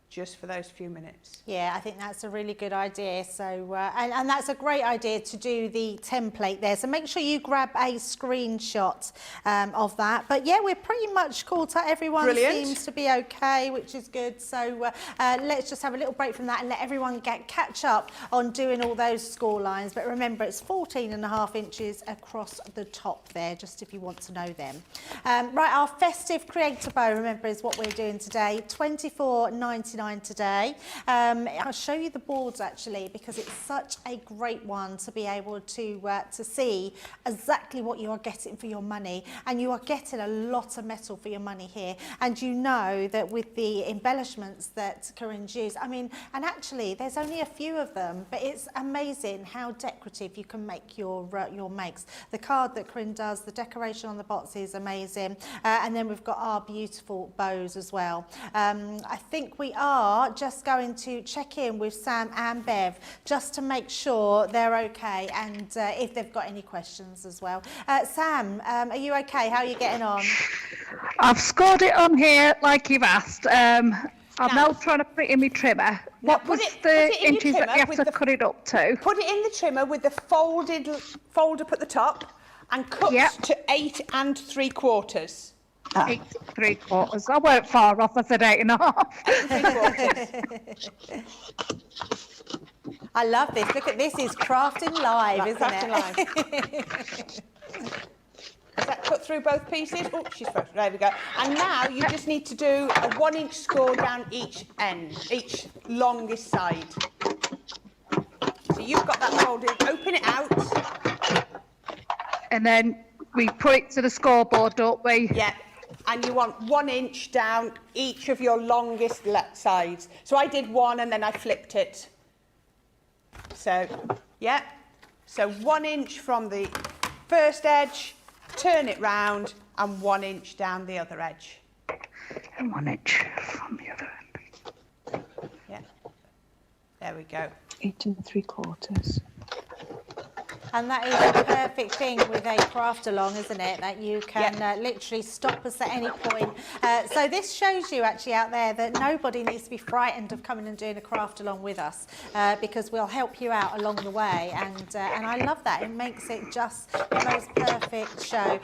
B: just for those few minutes.
A: Yeah, I think that's a really good idea. So, and that's a great idea to do the template there. So make sure you grab a screenshot of that. But yeah, we're pretty much caught up. Everyone seems to be okay, which is good. So let's just have a little break from that and let everyone catch up on doing all those score lines. But remember, it's 14.5 inches across the top there, just if you want to know them. Right, our festive creator bow, remember, is what we're doing today. $24.99 today. I'll show you the boards actually because it's such a great one to be able to see exactly what you are getting for your money, and you are getting a lot of metal for your money here. And you know that with the embellishments that Corrine's used, I mean, and actually there's only a few of them, but it's amazing how decorative you can make your makes. The card that Corrine does, the decoration on the box is amazing, and then we've got our beautiful bows as well. I think we are just going to check in with Sam and Bev just to make sure they're okay and if they've got any questions as well. Sam, are you okay? How are you getting on?
C: I've scored it on here like you've asked. I'm now trying to put it in my trimmer. What was the inches that you have to cut it up to?
B: Put it in the trimmer with the fold up at the top and cut to 8 3/4.
C: 8 3/4. I weren't far off. I said 8.5.
B: 3/4.
A: I love this. Look at this. Is crafting live, isn't it?
B: Live. Is that cut through both pieces? Oh, she's first. There we go. And now you just need to do a 1-inch score down each end, each longest side. So you've got that folded. Open it out.
C: And then we put it to the scoreboard, don't we?
B: Yeah. And you want 1 inch down each of your longest sides. So I did 1 and then I flipped it. So, yeah. So 1 inch from the first edge, turn it round, and 1 inch down the other edge.
C: And 1 inch from the other end.
B: Yeah. There we go.
D: 8 3/4.
A: And that is the perfect thing with a craft along, isn't it? That you can literally stop us at any point. So this shows you actually out there that nobody needs to be frightened of coming and doing a craft along with us because we'll help you out along the way. And I love that. It makes it just the most perfect show.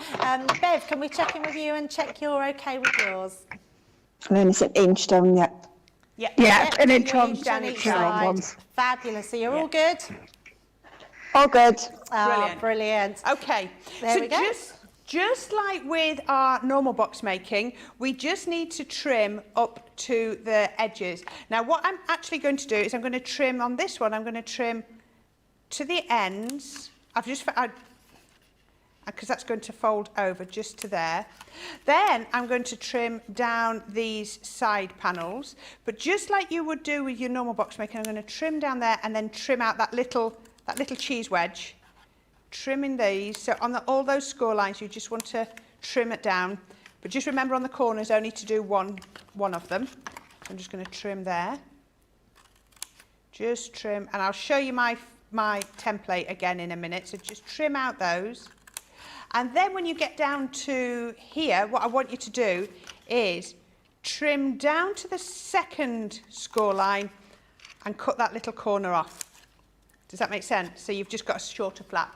A: Bev, can we check in with you and check you're okay with yours?
D: And then it's an inch down,
C: Yeah, an inch on
A: each side. Fabulous. So you're all good?
D: All good.
A: Oh, brilliant.
B: Okay,
A: There we go.
B: Just like with our normal box making, we just need to trim up to the edges. Now what I'm actually going to do is I'm going to trim on this one, I'm going to trim to the ends. Because that's going to fold over just to there. Then I'm going to trim down these side panels, but just like you would do with your normal box making, I'm going to trim down there and then trim out that little cheese wedge, trimming these. So on all those score lines, you just want to trim it down. But just remember on the corners only to do one of them. I'm just going to trim there. Just trim, and I'll show you my template again in a minute. So just trim out those. And then when you get down to here, what I want you to do is trim down to the second score line and cut that little corner off. Does that make sense? So you've just got a shorter flap.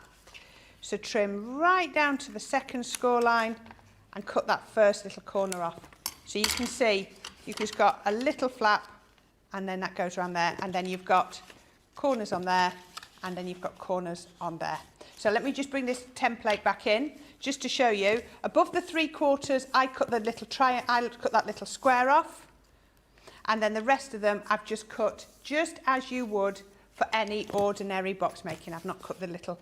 B: So trim right down to the second score line and cut that first little corner off. So you can see you've just got a little flap and then that goes around there, and then you've got corners on there, and then you've got corners on there. So let me just bring this template back in just to show you. Above the 3/4, I cut the little I cut that little square off, and then the rest of them I've just cut just as you would for any ordinary box making. I've not cut the little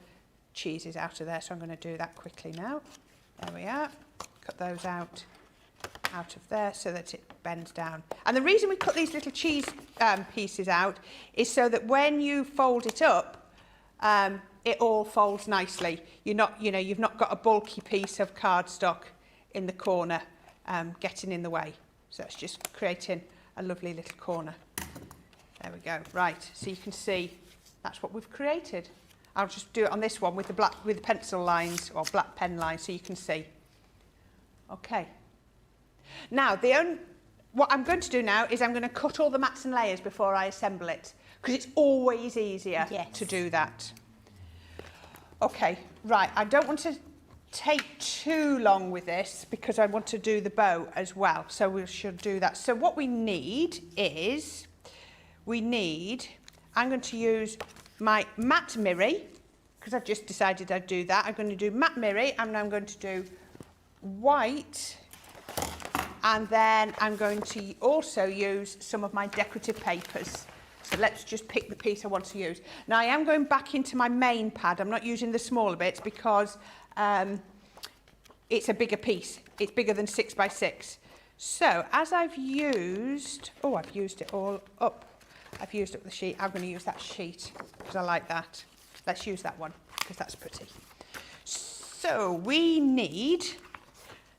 B: cheeses out of there, so I'm going to do that quickly now. There we are. Cut those out of there so that it bends down. And the reason we cut these little cheese pieces out is so that when you fold it up, it all folds nicely. You've not got a bulky piece of cardstock in the corner getting in the way. So it's just creating a lovely little corner. There we go. Right, so you can see that's what we've created. I'll just do it on this one with the pencil lines or black pen lines so you can see. Okay. Now, what I'm going to do now is I'm going to cut all the mats and layers before I assemble it, because it's always easier to do that. Okay, right, I don't want to take too long with this because I want to do the bow as well, so we should do that. So what we need is, I'm going to use my matte mirri, because I've just decided I'd do that. I'm going to do matte mirri, and I'm going to do white, and then I'm going to also use some of my decorative papers. So let's just pick the piece I want to use. Now I am going back into my main pad. I'm not using the smaller bits because it's a bigger piece. It's bigger than 6 by 6. So as I've used it all up. I've used up the sheet. I'm going to use that sheet because I like that. Let's use that one because that's pretty. So we need,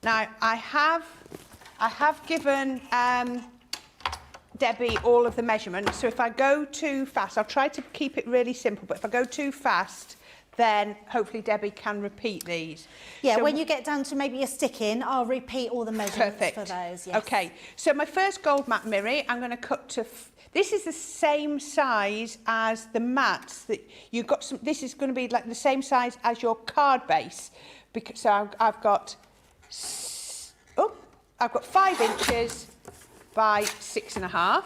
B: now I have given Debbie all of the measurements, so if I go too fast, I'll try to keep it really simple, but if I go too fast, then hopefully Debbie can repeat these.
A: Yeah,
B: so
A: when you get down to maybe a stick-in, I'll repeat all the measurements for those. Yes.
B: Okay, so my first gold matte mirri, I'm going to cut to, this is the same size as the mats that you've got. This is going to be like the same size as your card base, because so I've got 5 inches by 6.5.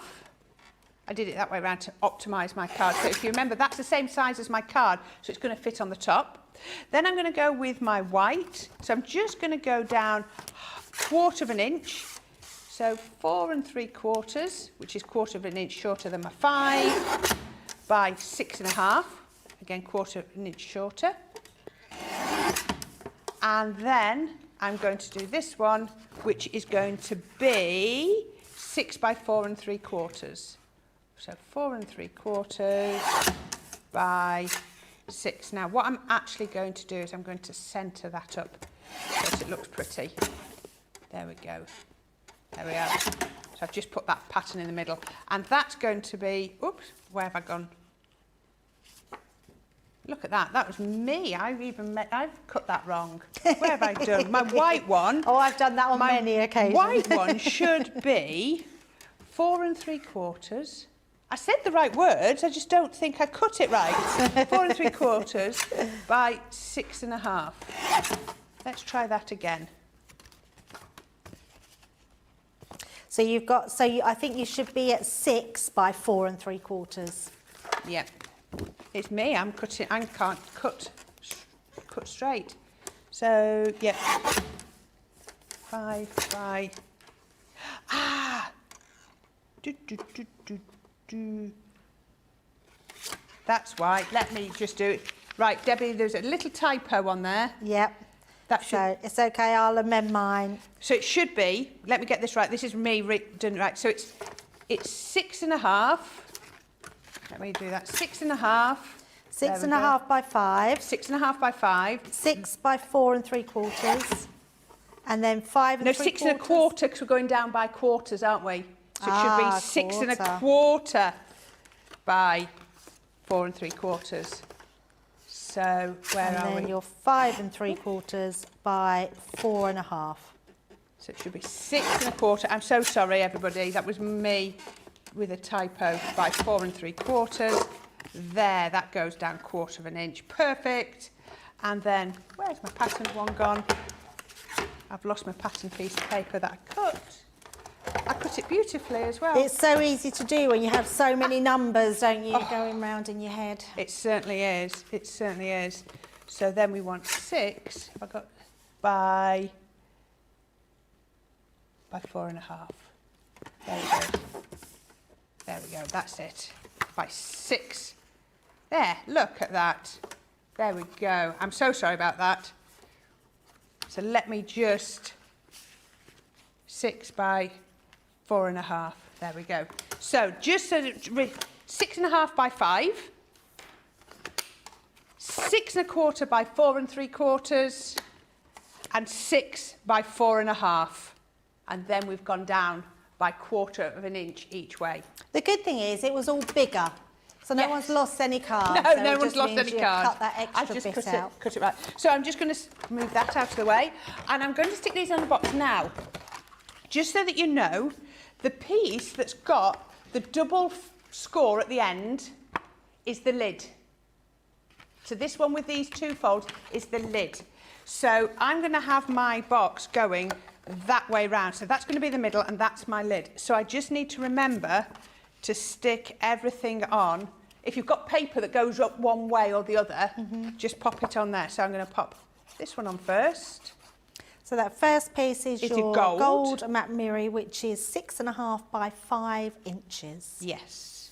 B: I did it that way around to optimise my card. So if you remember, that's the same size as my card, so it's going to fit on the top. Then I'm going to go with my white. So I'm just going to go down 1/4 of an inch. So 4 3/4, which is 1/4 of an inch shorter than my 5, by 6.5. Again, 1/4 of an inch shorter. And then I'm going to do this one, which is going to be 6 by 4 3/4. So 4 3/4 by 6. Now what I'm actually going to do is I'm going to centre that up so that it looks pretty. There we go. There we are. So I've just put that pattern in the middle, and that's going to be, oops, where have I gone? Look at that, that was me. I've cut that wrong. Where have I done? My white one.
A: Oh, I've done that on many occasions.
B: My white one should be 4 3/4. I said the right words, I just don't think I cut it right. 4 3/4 by 6.5. Let's try that again.
A: So you've got, I think you should be at 6 by 4 3/4.
B: Yeah. It's me, I can't cut straight. So, yeah. 5 by... That's why. Let me just do it. Right, Debbie, there's a little typo on there.
A: Yep. So it's okay, I'll amend mine.
B: So it should be, let me get this right, this is me done right. So it's 6.5. Let me do that. 6.5.
A: 6.5 by 5.
B: 6.5 by 5.
A: 6 by 4 3/4. And then 5 3/4.
B: No, 6 1/4, because we're going down by quarters, aren't we? So it should be 6 1/4 by 4 3/4. So where are we?
A: And then you're 5 3/4 by 4.5.
B: So it should be 6 1/4. I'm so sorry, everybody. That was me with a typo. By 4 3/4. There, that goes down 1/4 inch. Perfect. And then, where's my pattern one gone? I've lost my pattern piece of paper that I cut. I cut it beautifully as well.
A: It's so easy to do when you have so many numbers, don't you, going round in your head.
B: It certainly is. It certainly is. So then we want 6. Have I got by 4 1/2. There we go. There we go. That's it. By 6. There. Look at that. There we go. I'm so sorry about that. So let me just 6 by 4 1/2. There we go. So just so that 6 1/2 by 5. 6 1/4 by 4 3/4. And 6 by 4 1/2. And then we've gone down by 1/4 inch each way.
A: The good thing is it was all bigger, so no one's lost any cards.
B: No,
A: so
B: no
A: it
B: one's
A: just
B: lost
A: means
B: any
A: you
B: cards.
A: Cut that extra bit out.
B: Cut it right. So I'm just going to move that out of the way, and I'm going to stick these on the box now, just so that you know, the piece that's got the double score at the end is the lid. So this one with these 2 folds is the lid. So I'm going to have my box going that way round. So that's going to be the middle, and that's my lid. So I just need to remember to stick everything on. If you've got paper that goes up one way or the other, just pop it on there. So I'm going to pop this one on first.
A: So that first piece is
B: It's
A: your
B: your
A: gold Macmiri, which is 6 1/2 by 5 inches.
B: Yes.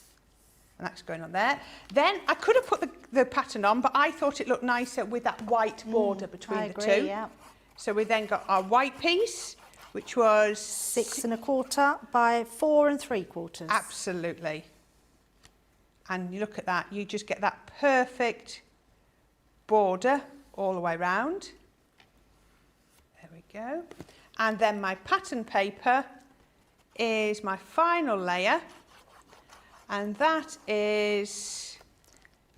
B: And that's going on there. Then I could have put the pattern on, but I thought it looked nicer with that white border between the two.
A: Yeah.
B: So we then got our white piece, which was
A: 6 1/4 by 4 3/4.
B: Absolutely. And you look at that, you just get that perfect border all the way round. There we go. And then my pattern paper is my final layer, and that is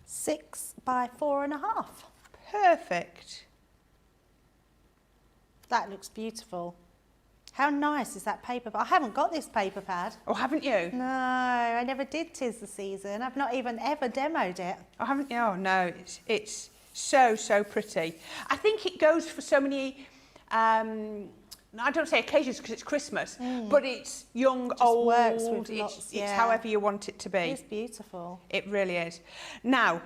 A: 6 by 4 1/2.
B: perfect.
A: That looks beautiful. How nice is that paper? I haven't got this paper pad.
B: Oh, haven't you?
A: No, I never did 'Tis the Season. I've not even ever demoed it.
B: Oh, haven't you? Oh, no, it's so, so pretty. I think it goes for so many, I don't say occasions because it's Christmas, but it's young, old,
A: works with
B: it's,
A: lots,
B: it's
A: yeah.
B: however you want it to be.
A: It's beautiful.
B: It really is. Now,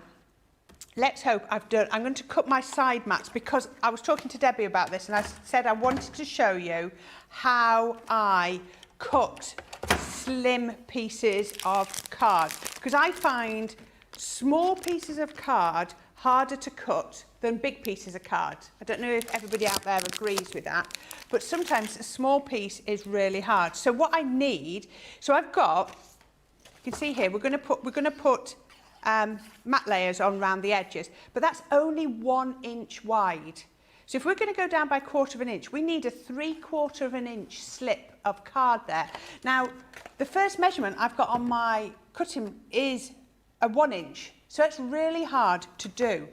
B: let's hope I'm going to cut my side mats, because I was talking to Debbie about this, and I said I wanted to show you how I cut slim pieces of card, because I find small pieces of card harder to cut than big pieces of card. I don't know if everybody out there agrees with that, but sometimes a small piece is really hard. So what I need, so I've got, you can see here, we're going to put mat layers on around the edges, but that's only 1 inch wide. So if we're going to go down by 1/4 inch, we need a 3/4 inch slip of card there. Now, the first measurement I've got on my cutting is a 1 inch, so it's really hard to do.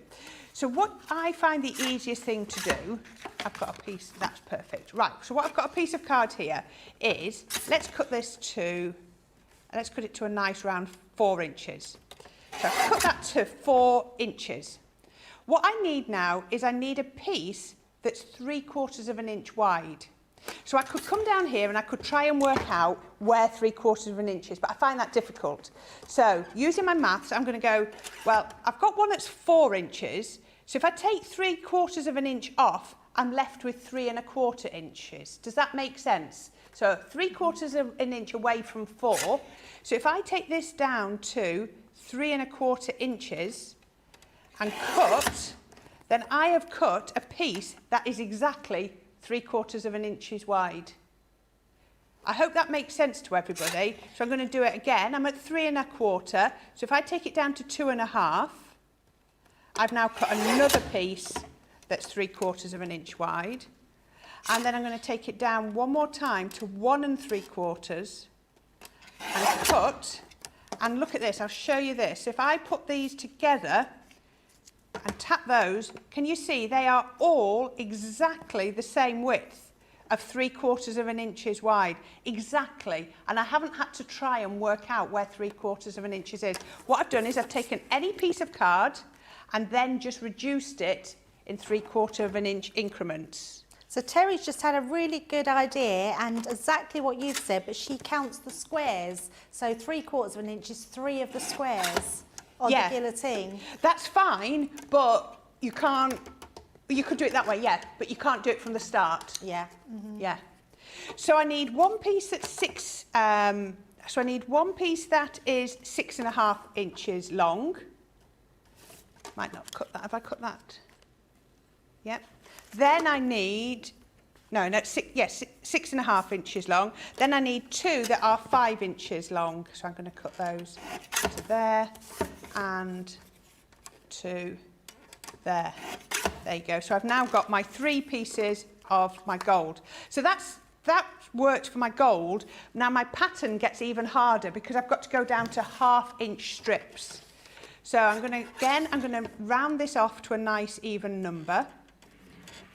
B: So what I find the easiest thing to do, I've got a piece, that's perfect. Right, so what I've got a piece of card here is, let's cut it to a nice round 4 inches. So I've cut that to 4 inches. What I need now is I need a piece that's 3/4 inch wide. So I could come down here and I could try and work out where 3/4 inch is, but I find that difficult. So using my maths, I'm going to go, well, I've got one that's 4 inches. So if I take 3/4 inch off, I'm left with 3 1/4 inches. Does that make sense? So 3/4 inch away from 4. So if I take this down to 3 1/4 inches and cut, then I have cut a piece that is exactly 3/4 inch wide. I hope that makes sense to everybody. So I'm going to do it again. I'm at 3 1/4. So if I take it down to 2 1/2, I've now cut another piece that's 3/4 inch wide. And then I'm going to take it down one more time to 1 3/4 and cut. And look at this, I'll show you this. If I put these together and tap those, can you see they are all exactly the same width? of 3/4 of an inch wide. Exactly. And I haven't had to try and work out where 3/4 of an inch is. What I've done is I've taken any piece of card and then just reduced it in 3/4 of an inch increments.
A: So Terry's just had a really good idea and exactly what you've said, but she counts the squares. So 3/4 of an inch is 3 of the squares on the guillotine.
B: That's fine, but you can't, you could do it that way, yeah, but you can't do it from the start.
A: Yeah.
B: Yeah. So I need one piece that's so I need one piece that is 6.5 inches long. Might not cut that, have I cut that? Yep. Then I need, no, 6.5 inches long. Then I need 2 that are 5 inches long. So I'm going to cut those to there and to there. There you go. So I've now got my 3 pieces of my gold. So that worked for my gold. Now my pattern gets even harder because I've got to go down to 1/2 inch strips. So I'm going to round this off to a nice even number.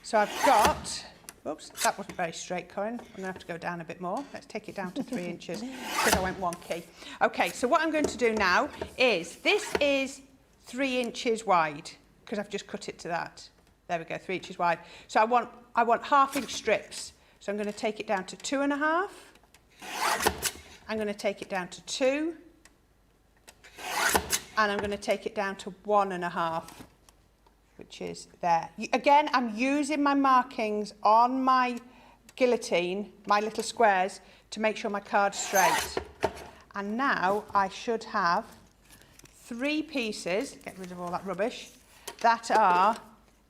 B: So I've got, oops, that wasn't very straight, Corinne. I'm going to have to go down a bit more. Let's take it down to 3 inches because I went wonky. Okay, so what I'm going to do now is, this is 3 inches wide because I've just cut it to that. There we go, 3 inches wide. So I want 1/2 inch strips. So I'm going to take it down to 2.5. I'm going to take it down to 2. And I'm going to take it down to 1.5. Which is there. Again, I'm using my markings on my guillotine, my little squares, to make sure my card's straight. And now I should have 3 pieces, get rid of all that rubbish, that are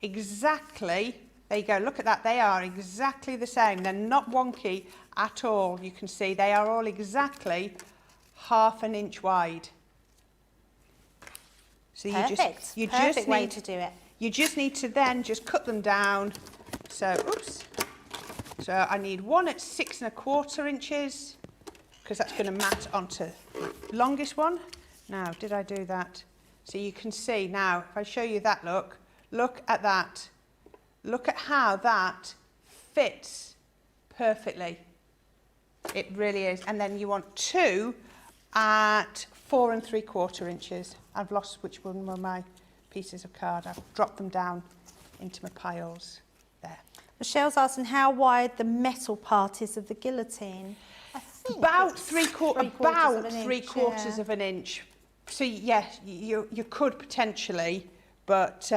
B: exactly, there you go, look at that, they are exactly the same. They're not wonky at all. You can see they are all exactly 1/2 inch wide. So
A: Perfect way to do it.
B: You just need to then just cut them down. So, oops. So I need one at 6.25 inches because that's going to mat onto the longest one. Now, did I do that? So you can see now, if I show you that look at that. Look at how that fits perfectly. It really is. And then you want 2 at 4.75 inches. I've lost which one were my pieces of card. I've dropped them down into my piles there.
A: Michelle's asking how wide the metal part is of the guillotine. I think
B: About
A: it's
B: 3/4 of an inch. So yes, you could potentially, but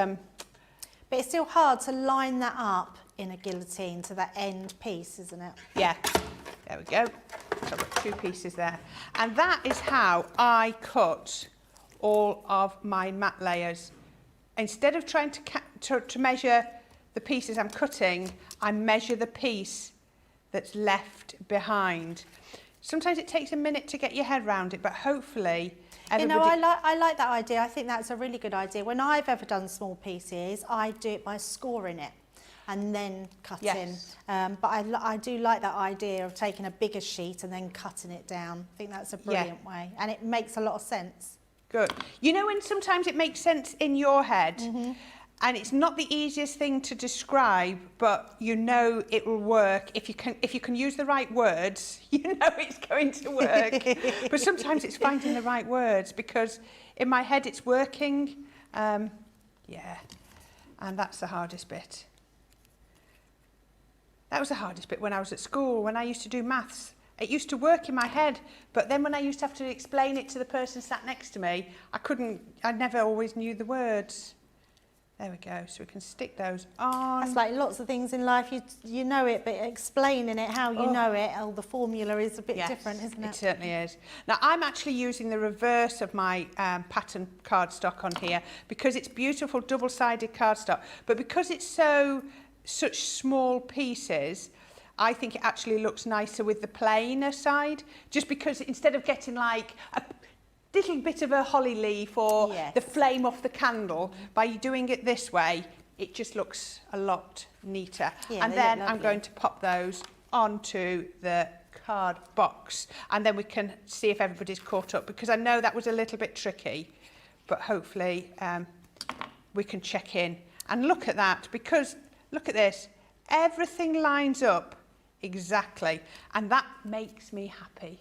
A: it's still hard to line that up in a guillotine to that end piece, isn't it?
B: yeah, there we go. So I've got 2 pieces there. And that is how I cut all of my mat layers. Instead of trying to measure the pieces I'm cutting, I measure the piece that's left behind. Sometimes it takes a minute to get your head around it, but hopefully everybody...
A: You know, I like that idea. I think that's a really good idea. When I've ever done small pieces, I do it by scoring it and then cutting.
B: Yes.
A: But I do like that idea of taking a bigger sheet and then cutting it down. I think that's a brilliant way, and it makes a lot of sense.
B: Good. You know when sometimes it makes sense in your head, and it's not the easiest thing to describe, but you know it will work if you can use the right words. You know it's going to work. But sometimes it's finding the right words, because in my head it's working. Yeah, and that's the hardest bit. That was the hardest bit when I was at school, when I used to do maths. It used to work in my head, but then when I used to have to explain it to the person sat next to me, I never always knew the words. There we go, so we can stick those on.
A: That's like lots of things in life, you know it, but explaining it how you know it, the formula is a bit different, isn't it?
B: It certainly is. Now, I'm actually using the reverse of my pattern cardstock on here, because it's beautiful double-sided cardstock, but because it's such small pieces, I think it actually looks nicer with the plainer side, just because instead of getting like a little bit of a holly leaf or the flame off the candle, by doing it this way, it just looks a lot neater. Yeah, and then I'm going to pop those onto the card box, and then we can see if everybody's caught up, because I know that was a little bit tricky, but hopefully we can check in. And look at that, because look at this, everything lines up exactly. And that makes me happy.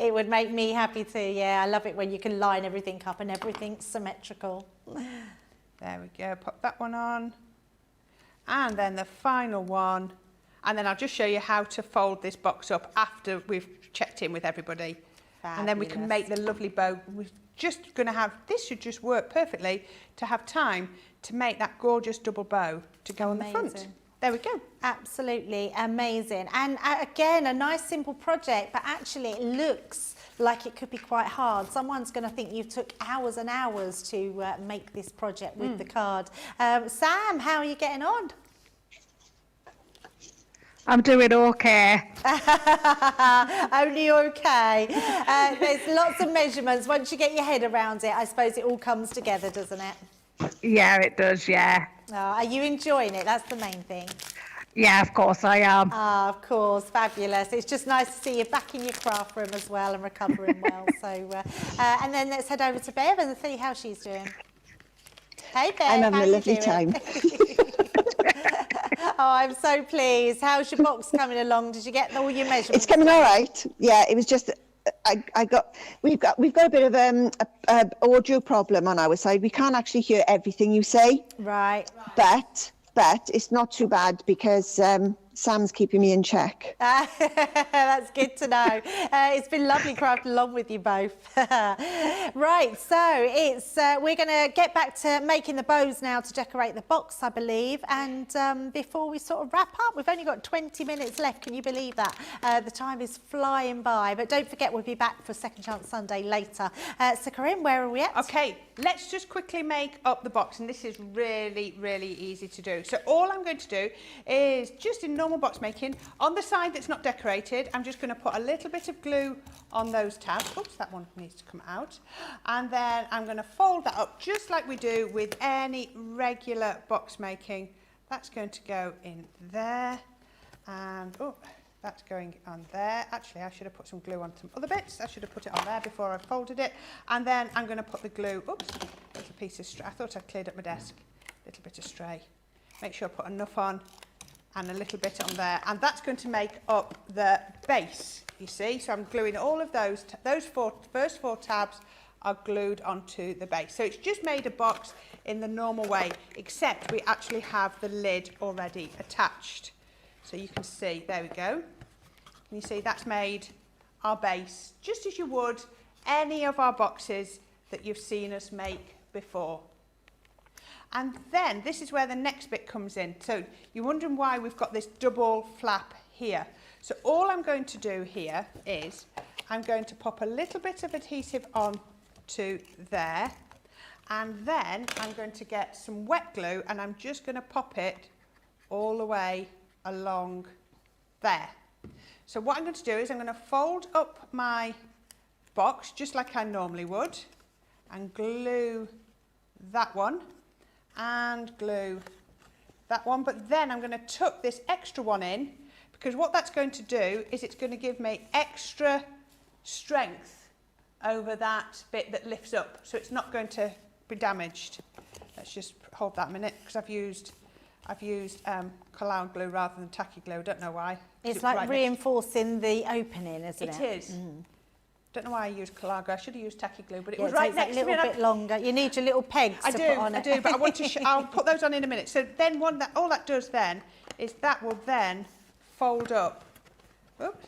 A: It would make me happy too, yeah. I love it when you can line everything up and everything's symmetrical.
B: There we go, pop that one on. And then the final one. And then I'll just show you how to fold this box up after we've checked in with everybody.
A: Fabulous.
B: And then we can make the lovely bow. We're just going to have, this should just work perfectly to have time to make that gorgeous double bow to go on the front.
A: Amazing.
B: There we go.
A: Absolutely amazing. And again, a nice simple project, but actually it looks like it could be quite hard. Someone's going to think you took hours and hours to make this project with the card. Sam, how are you getting on?
C: I'm doing okay.
A: Only okay. There's lots of measurements. Once you get your head around it, I suppose it all comes together, doesn't it?
C: Yeah, it does, yeah.
A: Oh, are you enjoying it? That's the main thing.
C: Yeah, of course I am.
A: Ah, of course, fabulous. It's just nice to see you back in your craft room as well and recovering well. So, and then let's head over to Bev and see how she's doing. Hey, Bev,
D: I'm having
A: how
D: a
A: you
D: lovely
A: doing?
D: time.
A: Oh, I'm so pleased. How's your box coming along? Did you get all your measurements?
D: It's coming all right. Yeah, it was just we've got a bit of a audio problem on our side. We can't actually hear everything you say.
A: Right.
D: But it's not too bad because Sam's keeping me in check.
A: That's good to know. It's been lovely crafting along with you both. Right, so it's we're going to get back to making the bows now to decorate the box, I believe. And before we sort of wrap up, we've only got 20 minutes left. Can you believe that? The time is flying by. But don't forget, we'll be back for Second Chance Sunday later. So, Corinne, where are we at?
B: Okay, let's just quickly make up the box. And this is really, really easy to do. So all I'm going to do is just in normal box making, on the side that's not decorated, I'm just going to put a little bit of glue on those tabs. Oops, that one needs to come out. And then I'm going to fold that up just like we do with any regular box making. That's going to go in there. And, oh, that's going on there. Actually, I should have put some glue on some other bits. I should have put it on there before I folded it. And then I'm going to put the glue, oops, little piece of stray. I thought I'd cleared up my desk. Little bit of stray. Make sure I put enough on and a little bit on there. And that's going to make up the base, you see. So I'm gluing all of those first four tabs are glued onto the base. So it's just made a box in the normal way, except we actually have the lid already attached. So you can see, there we go. Can you see that's made our base, just as you would any of our boxes that you've seen us make before. And then this is where the next bit comes in. So you're wondering why we've got this double flap here. So all I'm going to do here is I'm going to pop a little bit of adhesive on to there. And then I'm going to get some wet glue and I'm just going to pop it all the way along there. So what I'm going to do is I'm going to fold up my box just like I normally would and glue that one and glue that one, but then I'm going to tuck this extra one in because what that's going to do is it's going to give me extra strength over that bit that lifts up, so it's not going to be damaged. Let's just hold that a minute because I've used Collard glue rather than tacky glue. I don't know why.
A: It's like
B: right
A: reinforcing the opening, isn't it?
B: It is. Don't know why I used Collard glue. I should have used tacky glue, but it
A: Yeah,
B: was
A: it
B: right
A: takes
B: next
A: a
B: to me.
A: little bit longer. You need your little pegs to put on it.
B: I do, but I want to. I'll put those on in a minute. So then, all that does then is that will then fold up. Oops,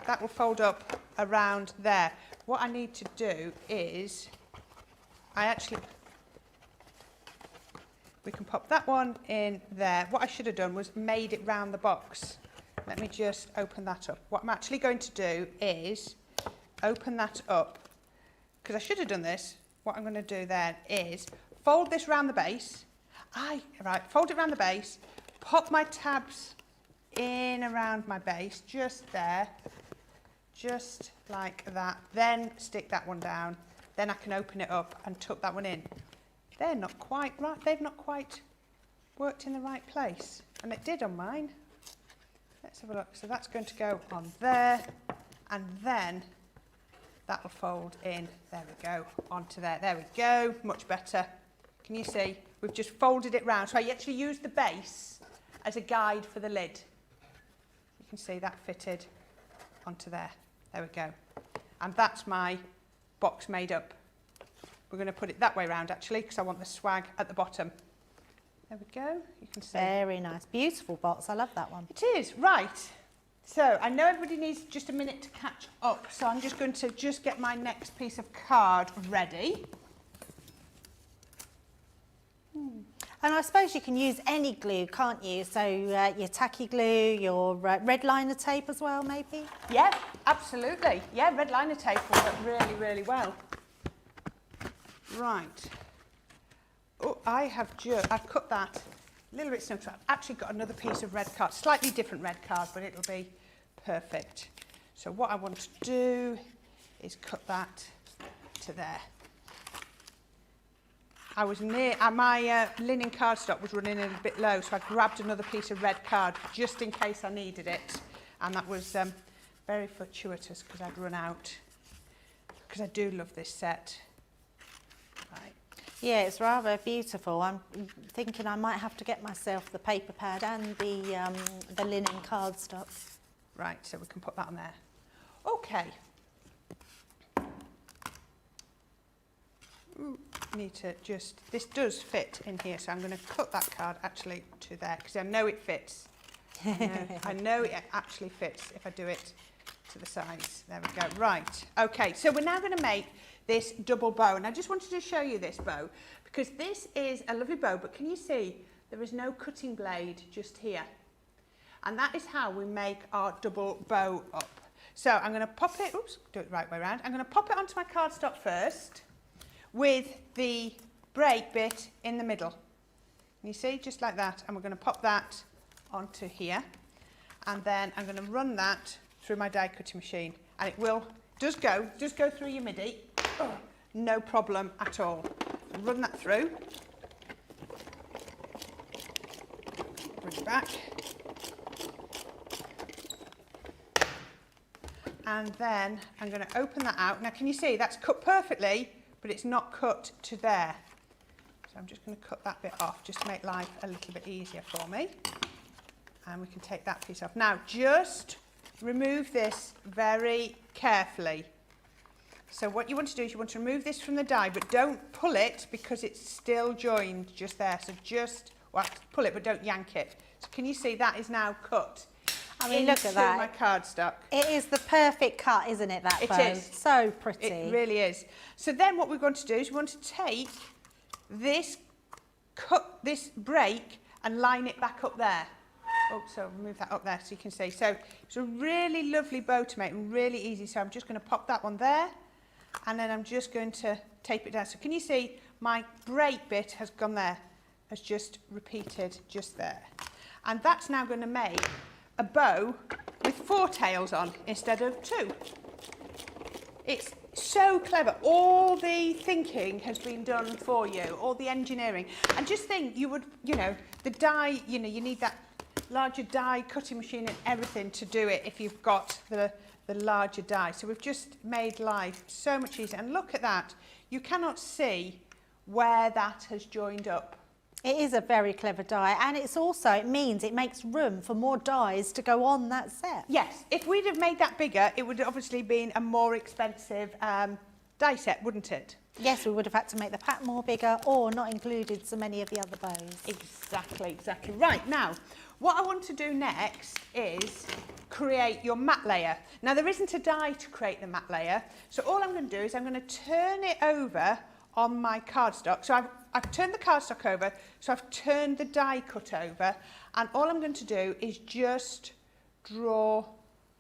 B: that will fold up around there. What I need to do is, we can pop that one in there. What I should have done was made it round the box. Let me just open that up. What I'm actually going to do is open that up, because I should have done this. What I'm going to do then is fold this round the base. Fold it round the base, pop my tabs in around my base, just there, just like that. Then stick that one down. Then I can open it up and tuck that one in. They're not quite right. They've not quite worked in the right place, and it did on mine. Let's have a look. So that's going to go on there, and then that will fold in. There we go, onto there. There we go, much better. Can you see? We've just folded it round. So I actually used the base as a guide for the lid. You can see that fitted onto there. There we go. And that's my box made up. We're going to put it that way around actually, because I want the swag at the bottom. There we go. You can see.
A: Very nice. Beautiful box. I love that one.
B: It is. Right. So I know everybody needs just a minute to catch up. So I'm just going to get my next piece of card ready.
A: And I suppose you can use any glue, can't you? So your tacky glue, your red liner tape as well, maybe?
B: Yeah, absolutely. Yeah, red liner tape will work really, really well. Right. Oh, I've cut that a little bit snug. So I've actually got another piece of red card, slightly different red card, but it'll be perfect. So what I want to do is cut that to there. I was near, my linen cardstock was running a bit low, so I grabbed another piece of red card just in case I needed it. And that was very fortuitous because I'd run out, because I do love this set. Right.
A: Yeah, it's rather beautiful. I'm thinking I might have to get myself the paper pad and the linen cardstock.
B: Right, so we can put that on there. Okay. Ooh, need to just, this does fit in here, so I'm going to cut that card actually to there, because I know it fits. I know it actually fits if I do it to the sides. There we go. Right, okay, so we're now going to make this double bow, and I just wanted to show you this bow, because this is a lovely bow, but can you see there is no cutting blade just here? And that is how we make our double bow up. So I'm going to pop it, oops, do it the right way around. I'm going to pop it onto my cardstock first, with the break bit in the middle. You see, just like that, and we're going to pop that onto here, and then I'm going to run that through my die cutting machine, and it does go through your MIDI, no problem at all. Run that through, bring it back, and then I'm going to open that out. Now can you see that's cut perfectly, but it's not cut to there. So I'm just going to cut that bit off just to make life a little bit easier for me. And we can take that piece off. Now just remove this very carefully. So what you want to do is you want to remove this from the die, but don't pull it because it's still joined just there. So just pull it, but don't yank it. So can you see that is now cut?
A: I mean, look at that.
B: My cardstock.
A: It is the perfect cut, isn't it, that bow?
B: It is.
A: So pretty.
B: It really is. So then what we're going to do is we want to take this break and line it back up there. Oh, so move that up there so you can see. So it's a really lovely bow to make and really easy. So I'm just going to pop that one there, and then I'm just going to tape it down. So can you see my break bit has gone there, has just repeated just there. And that's now going to make a bow with 4 tails on instead of 2. It's so clever. All the thinking has been done for you, all the engineering. And just think, the die, you need that larger die cutting machine and everything to do it if you've got the larger die. So we've just made life so much easier. And look at that. You cannot see where that has joined up.
A: It is a very clever die, and it means it makes room for more dies to go on that set.
B: Yes, if we'd have made that bigger, it would have obviously been a more expensive die set, wouldn't it?
A: Yes, we would have had to make the pack more bigger or not included so many of the other bows.
B: Exactly. Right, now, what I want to do next is create your mat layer. Now, there isn't a die to create the mat layer, so all I'm going to do is I'm going to turn it over on my cardstock. So I've turned the cardstock over, so I've turned the die cut over, and all I'm going to do is just draw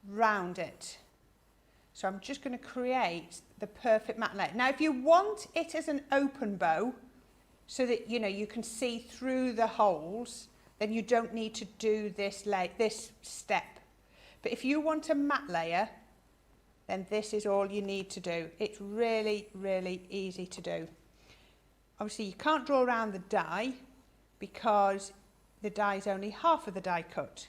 B: round it. So I'm just going to create the perfect mat layer. Now if you want it as an open bow, so that you can see through the holes, then you don't need to do this step. But if you want a mat layer, then this is all you need to do. It's really, really easy to do. Obviously, you can't draw around the die because the die is only half of the die cut.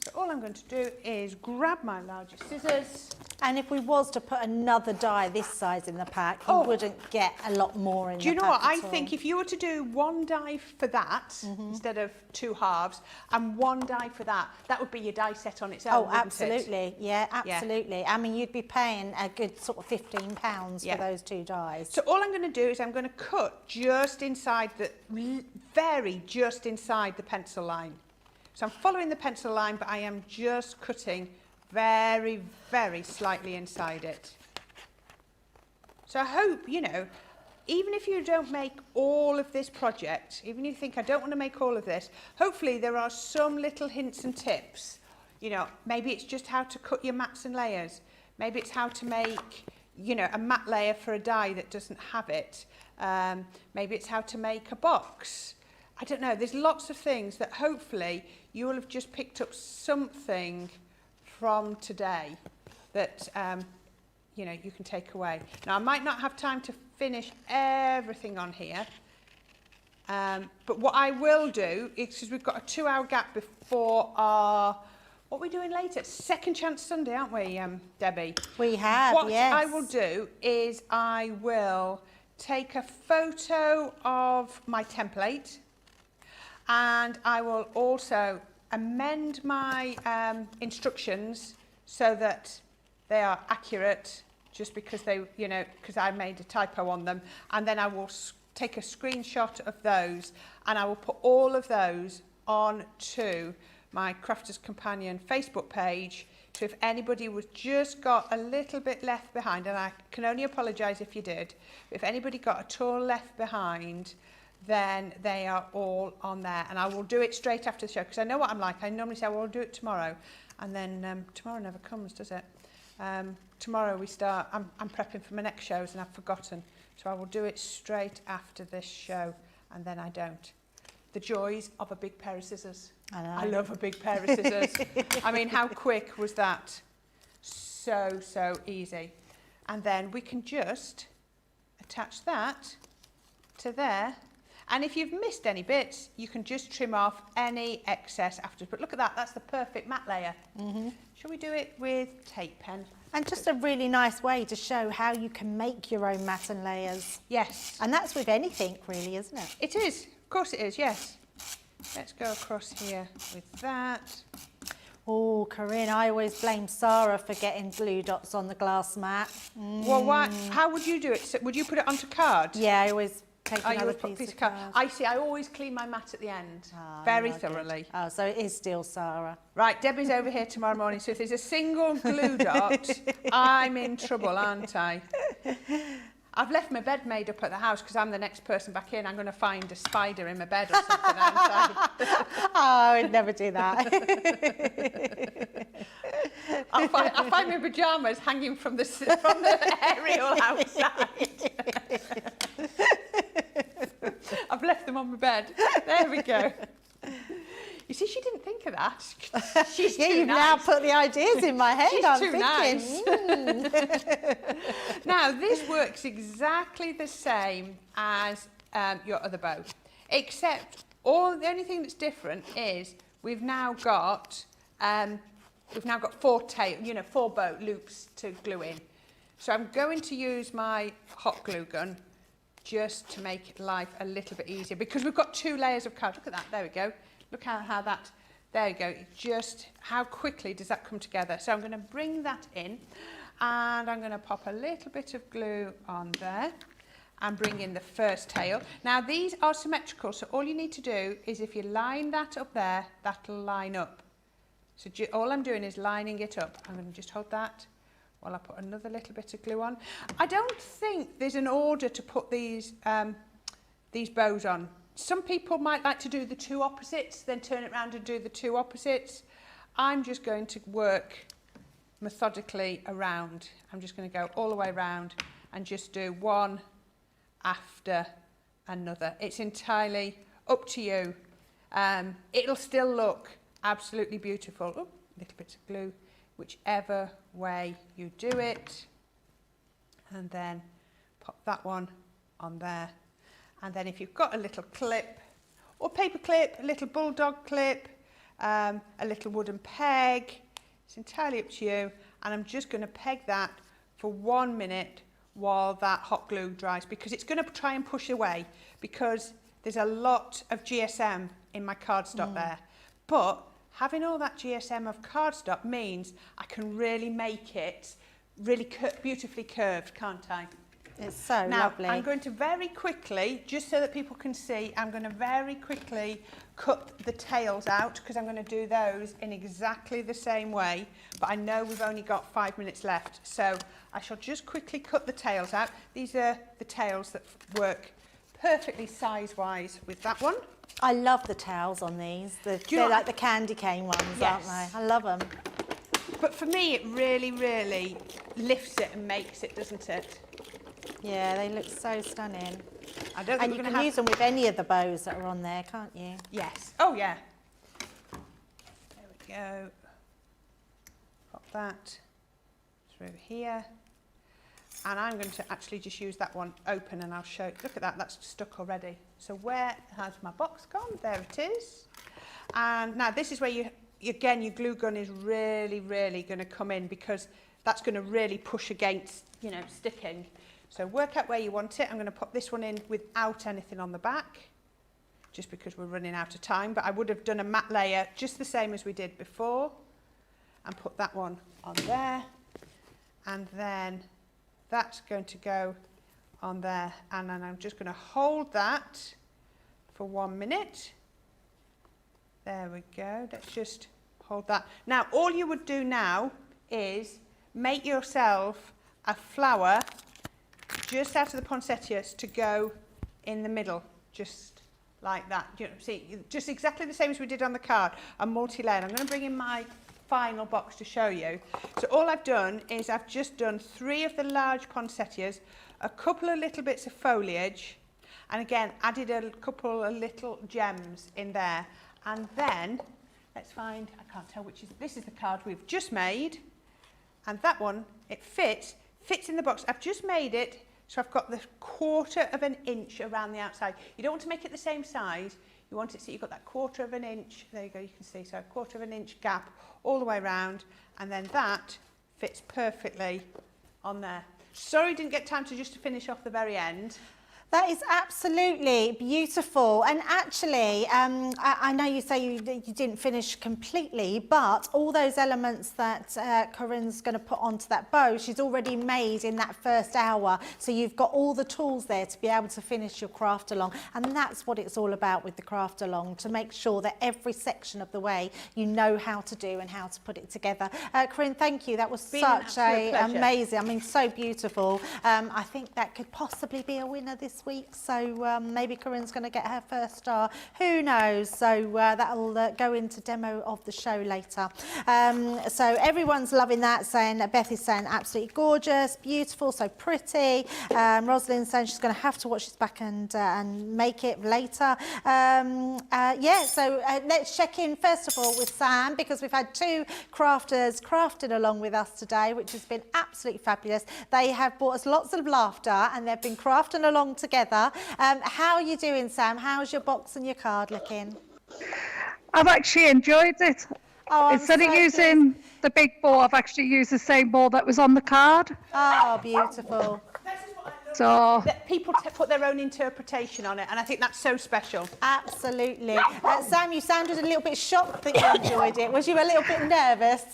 B: So all I'm going to do is grab my larger scissors.
A: And if we was to put another die this size in the pack, you wouldn't get a lot more in the pack.
B: Do you know what? I
A: at all.
B: think if you were to do one die for that instead of 2 halves and one die for that, that would be your die set on its own.
A: Oh,
B: wouldn't
A: absolutely.
B: It?
A: Yeah, absolutely. I mean, you'd be paying a good sort of £15 for those 2 dies.
B: So all I'm going to do is I'm going to cut just inside the, just inside the pencil line. So I'm following the pencil line, but I am just cutting very, very slightly inside it. So I hope, you know, even if you don't make all of this project, even if you think I don't want to make all of this, hopefully there are some little hints and tips. You know, maybe it's just how to cut your mats and layers. Maybe it's how to make, you know, a mat layer for a die that doesn't have it. Maybe it's how to make a box. I don't know, there's lots of things that hopefully you will have just picked up something from today that you know, you can take away. Now I might not have time to finish everything on here, but what I will do is, because we've got a 2-hour gap before our, what are we doing later? Second Chance Sunday, aren't we, Debbie?
A: We have,
B: What
A: yes.
B: I will do is I will take a photo of my template, and I will also amend my instructions so that they are accurate, just because they, you know, because I made a typo on them, and then I will take a screenshot of those and I will put all of those onto my Crafter's Companion Facebook page. So if anybody was just got a little bit left behind, and I can only apologise if you did, but if anybody got at all left behind, then they are all on there, and I will do it straight after the show, because I know what I'm like. I normally say, well, I'll do it tomorrow, and then tomorrow never comes, does it? Tomorrow we start, I'm prepping for my next shows and I've forgotten, so I will do it straight after this show, and then I don't. The joys of a big pair of scissors.
A: I know.
B: I love a big pair of scissors. I mean, how quick was that? So, so easy. And then we can just attach that to there. And if you've missed any bits, you can just trim off any excess after. But look at that, that's the perfect mat layer. Shall we do it with tape pen?
A: And just a really nice way to show how you can make your own mat and layers.
B: Yes.
A: And that's with anything really, isn't it?
B: It is, of course it is, yes. Let's go across here with that.
A: Oh, Corinne, I always blame Sarah for getting glue dots on the glass mat.
B: Well, why, how would you do it? So, would you put it onto card?
A: Yeah, I always take
B: Oh, you
A: another
B: would put a
A: piece of
B: card.
A: card.
B: I see, I always clean my mat at the end, very thoroughly.
A: Oh, so it is still Sarah.
B: Right, Debbie's over here tomorrow morning, so if there's a single glue dot, I'm in trouble, aren't I? I've left my bed made up at the house because I'm the next person back in. I'm going to find a spider in my bed or something, aren't I?
A: Oh, I would never do that.
B: I'll find my pyjamas hanging from the aerial outside. I've left them on my bed. There we go. You see, she didn't think of that. She's
A: Yeah,
B: too
A: you've
B: nice.
A: now put the ideas in my head.
B: She's
A: I'm
B: too
A: thinking,
B: nice. Now, this works exactly the same as your other bow, except the only thing that's different is we've now got 4 bow loops to glue in. So I'm going to use my hot glue gun just to make life a little bit easier, because we've got 2 layers of card. Look at that, there we go. Look how that, there you go. Just how quickly does that come together. So I'm going to bring that in, and I'm going to pop a little bit of glue on there and bring in the first tail. Now these are symmetrical, so all you need to do is, if you line that up there, that'll line up. So all I'm doing is lining it up. I'm going to just hold that while I put another little bit of glue on. I don't think there's an order to put these bows on. Some people might like to do the 2 opposites, then turn it around and do the 2 opposites. I'm just going to work methodically around. I'm just going to go all the way around and just do one after another. It's entirely up to you. It'll still look absolutely beautiful. Oh, little bits of glue, whichever way you do it. And then pop that one on there. And then if you've got a little clip or paper clip, a little bulldog clip, a little wooden peg. It's entirely up to you. And I'm just going to peg that for 1 minute while that hot glue dries, because it's going to try and push away, because there's a lot of GSM in my cardstock there. But having all that GSM of cardstock means I can really make it really beautifully curved, can't I?
A: It's so
B: now,
A: lovely.
B: I'm going to very quickly, just so that people can see, I'm going to very quickly cut the tails out, because I'm going to do those in exactly the same way. But I know we've only got 5 minutes left, so I shall just quickly cut the tails out. These are the tails that work perfectly size-wise with that one.
A: I love the tails on these. They're like the candy cane ones, aren't they? I love them.
B: But for me, it really, really lifts it and makes it, doesn't it?
A: Yeah, they look so stunning.
B: I don't think
A: And you can use them with any of the bows that are on there, can't you?
B: Yes. Oh, yeah. There we go. Pop that through here. And I'm going to actually just use that one open, and I'll show you. Look at that, that's stuck already. So where has my box gone? There it is. And now this is where again, your glue gun is really, really going to come in, because that's going to really push against, you know, sticking. So work out where you want it. I'm going to pop this one in without anything on the back, just because we're running out of time. But I would have done a matte layer just the same as we did before, and put that one on there. And then that's going to go on there. And then I'm just going to hold that for 1 minute. There we go. Let's just hold that. Now, all you would do now is make yourself a flower just out of the poinsettias to go in the middle, just like that. You know, see, just exactly the same as we did on the card, a multi-layer. I'm going to bring in my final box to show you. So all I've done is I've just done 3 of the large poinsettias, a couple of little bits of foliage, and again added a couple of little gems in there. And then let's find, I can't tell which is, this is the card we've just made, and that one, it fits in the box. I've just made it so I've got the 1/4 of an inch around the outside. You don't want to make it the same size. You want it so you've got that 1/4 of an inch. There you go, you can see. So a 1/4 of an inch gap all the way around, and then that fits perfectly on there. Sorry, didn't get time to finish off the very end.
A: That is absolutely beautiful. And actually, I know you say you didn't finish completely, but all those elements that Corinne's going to put onto that bow, she's already made in that first hour. So you've got all the tools there to be able to finish your craft along. And that's what it's all about with the craft along, to make sure that every section of the way you know how to do and how to put it together. Corinne, thank you. That was such amazing, I mean, so beautiful. I think that could possibly be a winner this week, so maybe Corinne's going to get her first star, who knows. So that'll go into demo of the show later. So everyone's loving that, saying that Beth is saying absolutely gorgeous, beautiful, so pretty. Rosalind's saying she's going to have to watch this back and make it later. Yeah, so let's check in first of all with Sam, because we've had 2 crafters crafting along with us today, which has been absolutely fabulous. They have brought us lots of laughter, and they've been crafting along together. How are you doing, Sam? How's your box and your card looking?
C: I've actually enjoyed it.
A: Oh,
C: instead of using the big ball, I've actually used the same ball that was on the card.
A: Oh, beautiful.
C: So
B: That people put their own interpretation on it, and I think that's so special.
A: Absolutely. Sam, you sounded a little bit shocked that you enjoyed it. Was you a little bit nervous?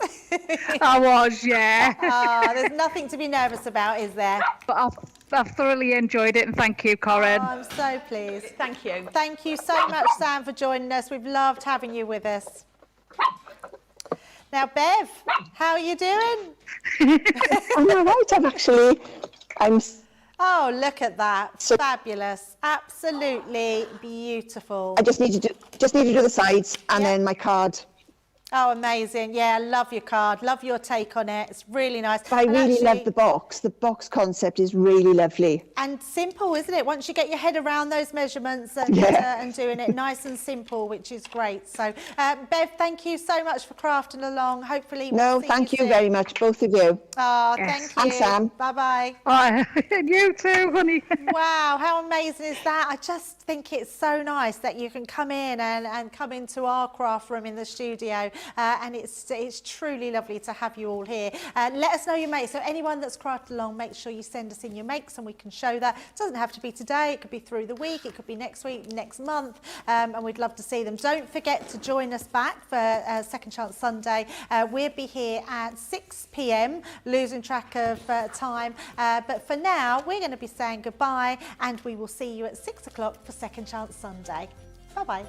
C: I was, yeah.
A: Oh, there's nothing to be nervous about, is there?
C: But I've thoroughly enjoyed it, and thank you, Corinne.
A: Oh, I'm so pleased.
B: Thank you.
A: Thank you so much, Sam, for joining us. We've loved having you with us. Now, Bev, how are you doing?
D: I'm all right.
A: Oh, look at that.
D: So-
A: Fabulous. Absolutely beautiful.
D: I just need to do the sides and then my card.
A: Oh, amazing. Yeah, I love your card. Love your take on it. It's really nice.
D: But I
A: And
D: really love
A: actually-
D: the box. The box concept is really lovely.
A: And simple, isn't it? Once you get your head around those measurements and,
D: Yeah.
A: and doing it nice and simple, which is great. So, Bev, thank you so much for crafting along. Hopefully, we'll
D: No,
A: see
D: thank you
A: soon.
D: very much, both of you.
A: Oh,
C: Yes.
A: thank you.
D: And Sam.
A: Bye-bye.
C: Oh, you too, honey.
A: Wow, how amazing is that? I just think it's so nice that you can come in and come into our craft room in the studio, and it's truly lovely to have you all here. Let us know your makes. So anyone that's crafted along, make sure you send us in your makes and we can show that. It doesn't have to be today, it could be through the week, it could be next week, next month, and we'd love to see them. Don't forget to join us back for Second Chance Sunday. We'll be here at 6 p.m, losing track of time, but for now we're going to be saying goodbye, and we will see you at 6 o'clock for Second Chance Sunday. Bye bye.